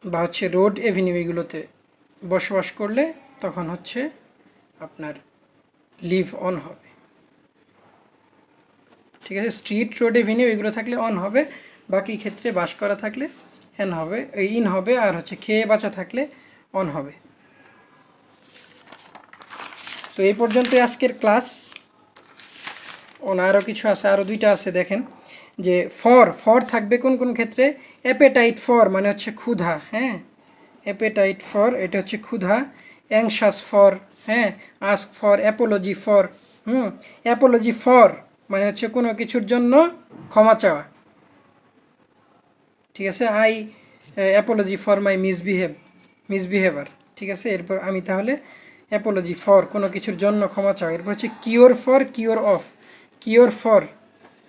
বা হচ্ছে রোড এভিনিউ এগুলোতে বসবাস করলে তখন হচ্ছে আপনার লিভ অন হবে। ঠিক আছে, স্ট্রিট রোড এভিনিউ এগুলো থাকলে অন হবে, বাকি ক্ষেত্রে বাস করা থাকলে এন হবে, ইন হবে। আর হচ্ছে খেয়ে বাঁচা থাকলে অন হবে। তো এই পর্যন্তই আজকের ক্লাস। আরও কিছু আছে, আরও দুইটা আছে দেখেন, যে ফর, ফর থাকবে কোন কোন ক্ষেত্রে? অ্যাপেটাইট ফর মানে হচ্ছে ক্ষুধা, হ্যাঁ অ্যাপেটাইট ফর এটা হচ্ছে ক্ষুধা। অ্যাংশাস ফর, হ্যাঁ ask for, Apology for, Apology for মানে হচ্ছে কোনো কিছুর জন্য ক্ষমা চাওয়া। ঠিক আছে, আই অ্যাপোলজি ফর মাই মিসবিহেভার। ঠিক আছে, এরপর আমি তাহলে অ্যাপোলজি ফর কোনো কিছুর জন্য ক্ষমা চাওয়া। এরপর হচ্ছে cure for, cure of, cure for,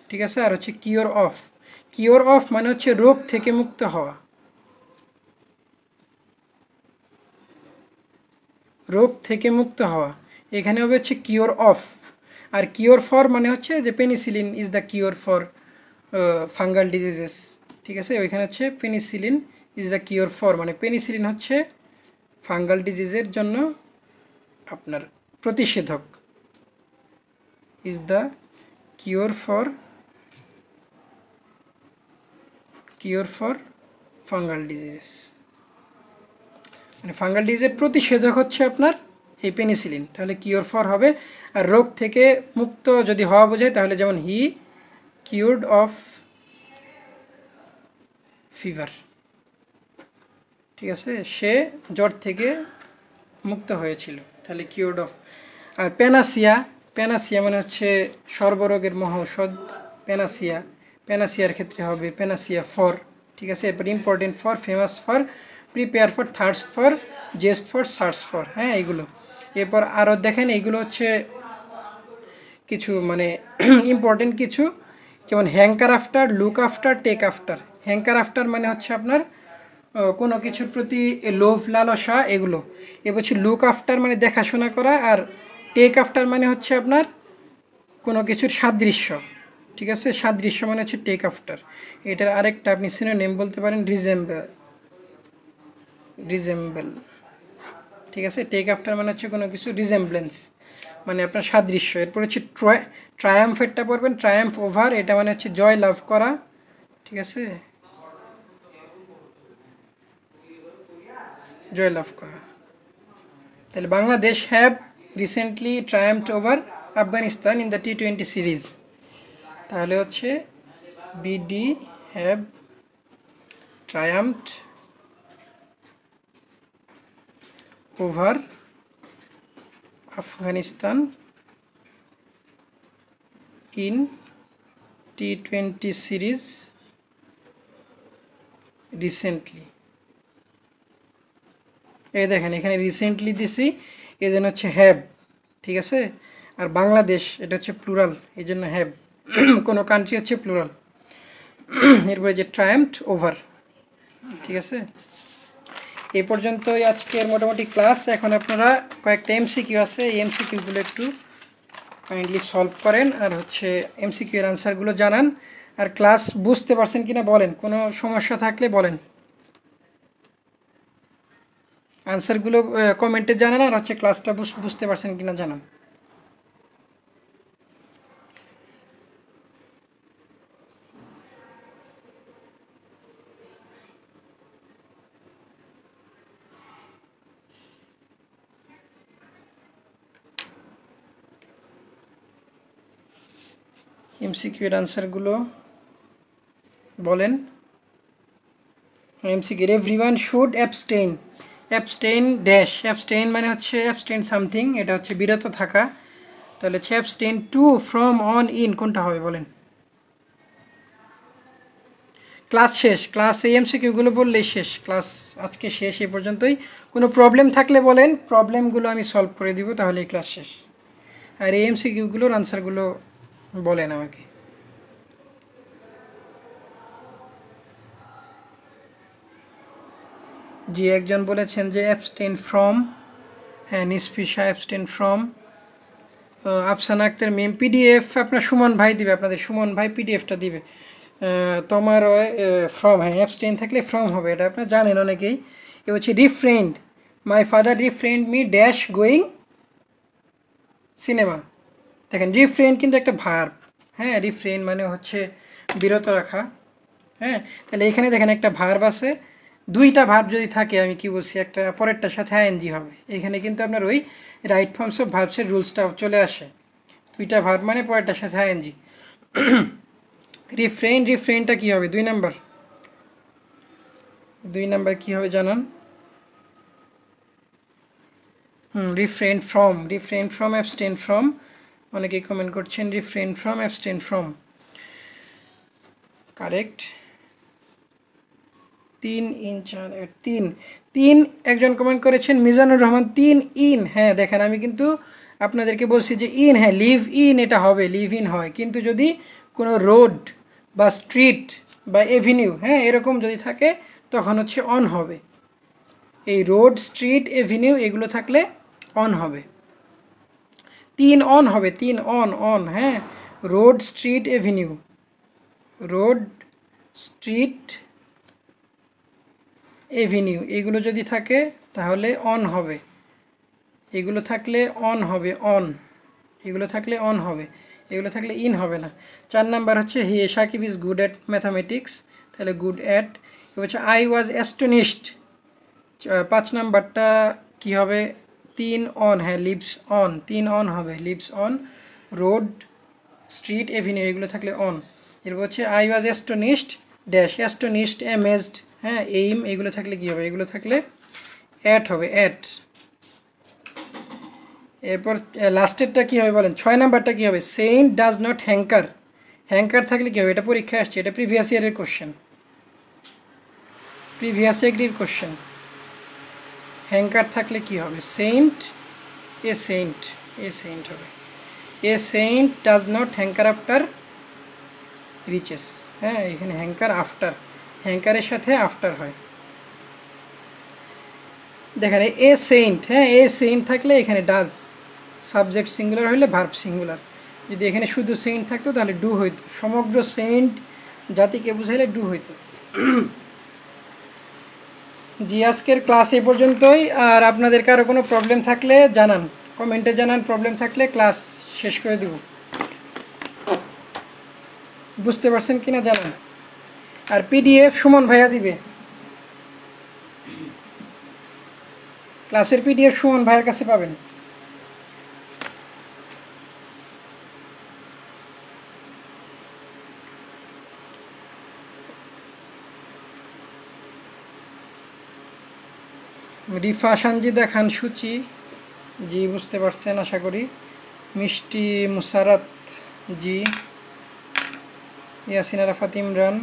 ঠিক আছে। আর হচ্ছে কিওর অফ, কিওর অফ মানে হচ্ছে রোগ থেকে মুক্ত হওয়া, রোগ থেকে মুক্ত হওয়া, এখানে হবে হচ্ছে কিওর অফ। আর কিওর ফর মানে হচ্ছে যে penicillin is the cure for fungal diseases. ঠিক আছে, ওইখানে হচ্ছে penicillin is the cure for, মানে পেনিসিলিন হচ্ছে ফাঙ্গাল ডিজিজের জন্য আপনার প্রতিষেধক, is the cure for fungal disease, মানে ফাঙ্গাল ডিজিজের প্রতিষেধক হচ্ছে আপনার এই পেনিসিলিন, তাহলে কিওর ফর হবে। আর রোগ থেকে মুক্ত যদি হওয়া বোঝায় তাহলে যেমন হি কিউরড অফ ফিভার, ঠিক আছে, সে জ্বর থেকে মুক্ত হয়েছিল, তাহলে কিউরড অফ। আর প্যানাসিয়া, প্যানাসিয়া মানে হচ্ছে সর্বরোগের মহৌষধ, প্যানাসিয়া, প্যানাসিয়ার ক্ষেত্রে হবে প্যানাসিয়া ফর। ঠিক আছে, এরপর important for, famous for, prepare for, thirst for, jest for, search for, হ্যাঁ এইগুলো। এরপর আরও দেখেন এইগুলো হচ্ছে কিছু মানে ইম্পর্টেন্ট কিছু, যেমন hanker after, look after, take after. Hanker after মানে হচ্ছে আপনার কোনো কিছুর প্রতি লোভ লালসা এগুলো। এ হচ্ছে লুক আফটার মানে দেখাশোনা করা, আর টেক আফটার মানে হচ্ছে আপনার কোনো কিছুর সাদৃশ্য, ঠিক আছে? সাদৃশ্য মানে হচ্ছে টেক আফটার। এটার আরেকটা আপনি সিনোনিম বলতে পারেন রিজেম্বল, রিজেম্বল, ঠিক আছে? টেক আফটার মানে হচ্ছে কোনো কিছু, রিজেম্বলেন্স মানে আপনার সাদৃশ্য। এরপর হচ্ছে ট্রায়াম্ফেরটা পড়বেন, ট্রায়াম্ফ ওভার, এটা মানে হচ্ছে জয় লাভ করা, ঠিক আছে? জয় লাভ করা। তাহলে Bangladesh have recently triumphed over Afghanistan in the T20 series. তাহলে হচ্ছে BD have triumphed over Afghanistan in T20 series recently. এই দেখেন এখানে রিসেন্টলি দিছি, এই জন্য হচ্ছে হ্যাভ, ঠিক আছে? আর বাংলাদেশ এটা হচ্ছে প্লুরাল, এই জন্য হ্যাভ। কোনো কান্ট্রি হচ্ছে প্লুরাল। এরপরে যে ট্রায়াম্ফড ওভার, ঠিক আছে? এই পর্যন্তই আজকের মোটামুটি ক্লাস। এখন আপনারা কয়েকটা এমসিকিউ আছে, এই এমসিকিউগুলো একটু কাইন্ডলি সলভ করেন, আর হচ্ছে এমসিকিউ এর আনসারগুলো জানান। আর ক্লাস বুঝতে পারছেন কিনা বলেন, কোনো সমস্যা থাকলে বলেন, আনসারগুলো কমেন্টে জানান, আর হচ্ছে ক্লাসটা বুঝতে পারছেন কিনা জানান। এমসিকিউ এর আনসারগুলো বলেন। MCQ, everyone should abstain, abstain dash, abstain মানে হচ্ছে অ্যাবস্টেইন সামথিং, এটা হচ্ছে বিরত থাকা। তাহলে হচ্ছে abstain to, from, on, in, কোনটা হবে বলেন? ক্লাস শেষ, ক্লাস এই এমসিকিউগুলো বললেই শেষ, ক্লাস আজকে শেষ, এই পর্যন্তই। কোনো প্রবলেম থাকলে বলেন, প্রবলেমগুলো আমি সলভ করে দিব, তাহলে এই ক্লাস শেষ। আর এই এমসিকিউগুলোর আনসারগুলো বলেন আমাকে। জি, একজন বলেছেন যে অ্যাবস্টেইন ফ্রম, হ্যাঁ নিসফিসা abstain from. Afsana Akter Mim, PDF আপনার সুমন ভাই দিবে, আপনাদের সুমন ভাই পিডিএফটা দিবে। তোমার ফ্রম, হ্যাঁ অ্যাবস্টেইন থাকলে ফ্রম হবে, এটা আপনারা জানেন অনেকেই। এ হচ্ছে refrained, my father refrained me dash going cinema. দেখেন রিফ্রেন্ড কিন্তু একটা ভার্ব, হ্যাঁ রিফ্রেন মানে হচ্ছে বিরত রাখা, হ্যাঁ। তাহলে এখানে দেখেন একটা ভার্ব আছে, দুইটা ভার্ব যদি থাকে, আমি কি বলছি, একটা পরেরটার সাথে আইএনজি হবে। এখানে কিন্তু আপনার ওই রাইট ফর্মস অফ ভার্বসের রুলসটা চলে আসে, দুইটা ভার্ব মানে পরেরটার সাথে আইএনজি। রিফ্রেন, রিফ্রেনটা কী হবে? দুই নাম্বার, দুই নাম্বার কী হবে জানান? Refrain from, refrain from, abstain from, অনেকেই কমেন্ট করছেন refrain from, abstain from, correct. 3 in 4 3 3, একজন কমেন্ট করেছেন মিজানুর রহমান 3 ইন। হ্যাঁ দেখেন আমি কিন্তু আপনাদেরকে বলছি যে ইন, হ্যাঁ লিভ ইন এটা হবে, লিভ ইন হয়, কিন্তু যদি কোনো রোড বা স্ট্রিট বা এভিনিউ, হ্যাঁ এরকম যদি থাকে তখন হচ্ছে অন হবে। এই রোড, স্ট্রিট, এভিনিউ এগুলো থাকলে অন হবে, 3 অন হবে, 3 অন, অন, হ্যাঁ road, street, Avenue, road, street, avenue এগুলো যদি থাকে তাহলে অন হবে, এগুলো থাকলে অন হবে, অন, এগুলো থাকলে অন হবে, এগুলো থাকলে ইন হবে না। 4 নাম্বার হচ্ছে he, Sakib is good at mathematics, তাহলে গুড অ্যাট। হচ্ছে আই ওয়াজ অ্যাস্টনিশড, 5 নাম্বারটা কী হবে? 3 অন, হ্যাঁ লিভস অন, 3 অন হবে, lives on, road, street, avenue এগুলো থাকলে অন। এরপর হচ্ছে I was astonished dash, astonished, amazed, হ্যাঁ এইম এগুলো থাকলে কী হবে? এগুলো থাকলে অ্যাট হবে, অ্যাট। এরপর লাস্টেরটা কী হবে বলেন? 6 নাম্বারটা কী হবে? Saint does not hanker, hanker থাকলে কী হবে? এটা পরীক্ষায় আসছে, এটা প্রিভিয়াস ইয়ারের কোশ্চেন, প্রিভিয়াস এগ্রির কোশ্চেন। হ্যাঙ্কার থাকলে কি হবে? Saint, a saint, a saint হবে, a saint does not hanker after riches, হ্যাঁ এখানে হ্যাঙ্কার আফটার, হ্যাঙ্কারের সাথে আফটার হয়। দেখেন এ সেন্ট, হ্যাঁ এ সেন্ট থাকলে এখানে ডাজ, সাবজেক্ট সিঙ্গুলার হলে ভার্ব সিঙ্গুলার। যদি এখানে শুধু সেন্ট থাকতো তাহলে ডু হইতো, সমগ্র সেন্ট জাতিকে বুঝাইলে ডু হইতো। জি আজকের ক্লাস এই পর্যন্তই। আর আপনাদের কারো কোনো প্রবলেম থাকলে জানান, কমেন্টে জানান, প্রবলেম থাকলে ক্লাস শেষ করে দেব। বুঝতে পারছেন কিনা জানান। আর পিডিএফ সুমন ভাইয়া দিবে, ক্লাসের পিডিএফ সুমন ভাইয়ের কাছে পাবেন। রিফা সানজিদা খান সূচি, জি বুঝতে পারছেন আশা করি। মিষ্টি মুসারাত, জি। ইয়াসিন আরাফাত ইমরান,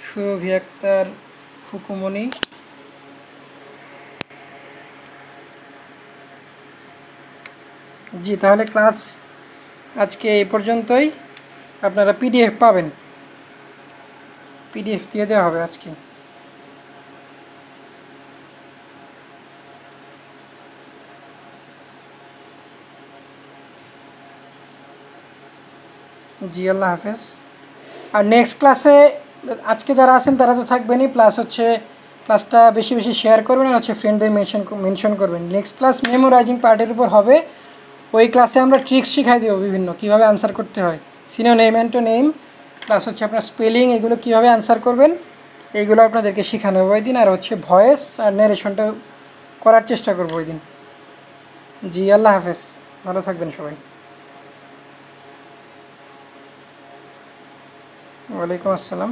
সুরভি আক্তার, খুকুমণি। জি তাহলে ক্লাস আজকে এই পর্যন্তই। আপনারা পিডিএফ পাবেন, পিডিএফ দিয়ে দেওয়া হবে আজকে। জি আল্লাহ হাফেজ। আর নেক্সট ক্লাসে আজকে যারা আছেন তারা তো থাকবেনই, প্লাস হচ্ছে ক্লাসটা বেশি বেশি শেয়ার করবেন আর হচ্ছে ফ্রেন্ডদের মেনশন করবেন। নেক্সট ক্লাস মেমোরাইজিং পার্টের উপর হবে। ওই ক্লাসে আমরা ট্রিক্স শিখাই দেবো বিভিন্ন, কীভাবে আনসার করতে হয়, সিনোনিম অ্যান্টোনিম, প্লাস হচ্ছে আপনার স্পেলিং, এগুলো কীভাবে আনসার করবেন এইগুলো আপনাদেরকে শেখানো হবে ওই দিন। আর হচ্ছে ভয়েস আর ন্যারেশনটা করার চেষ্টা করবো ওই দিন। জি আল্লাহ হাফেজ, ভালো থাকবেন সবাই। ওয়ালাইকুম আসসালাম।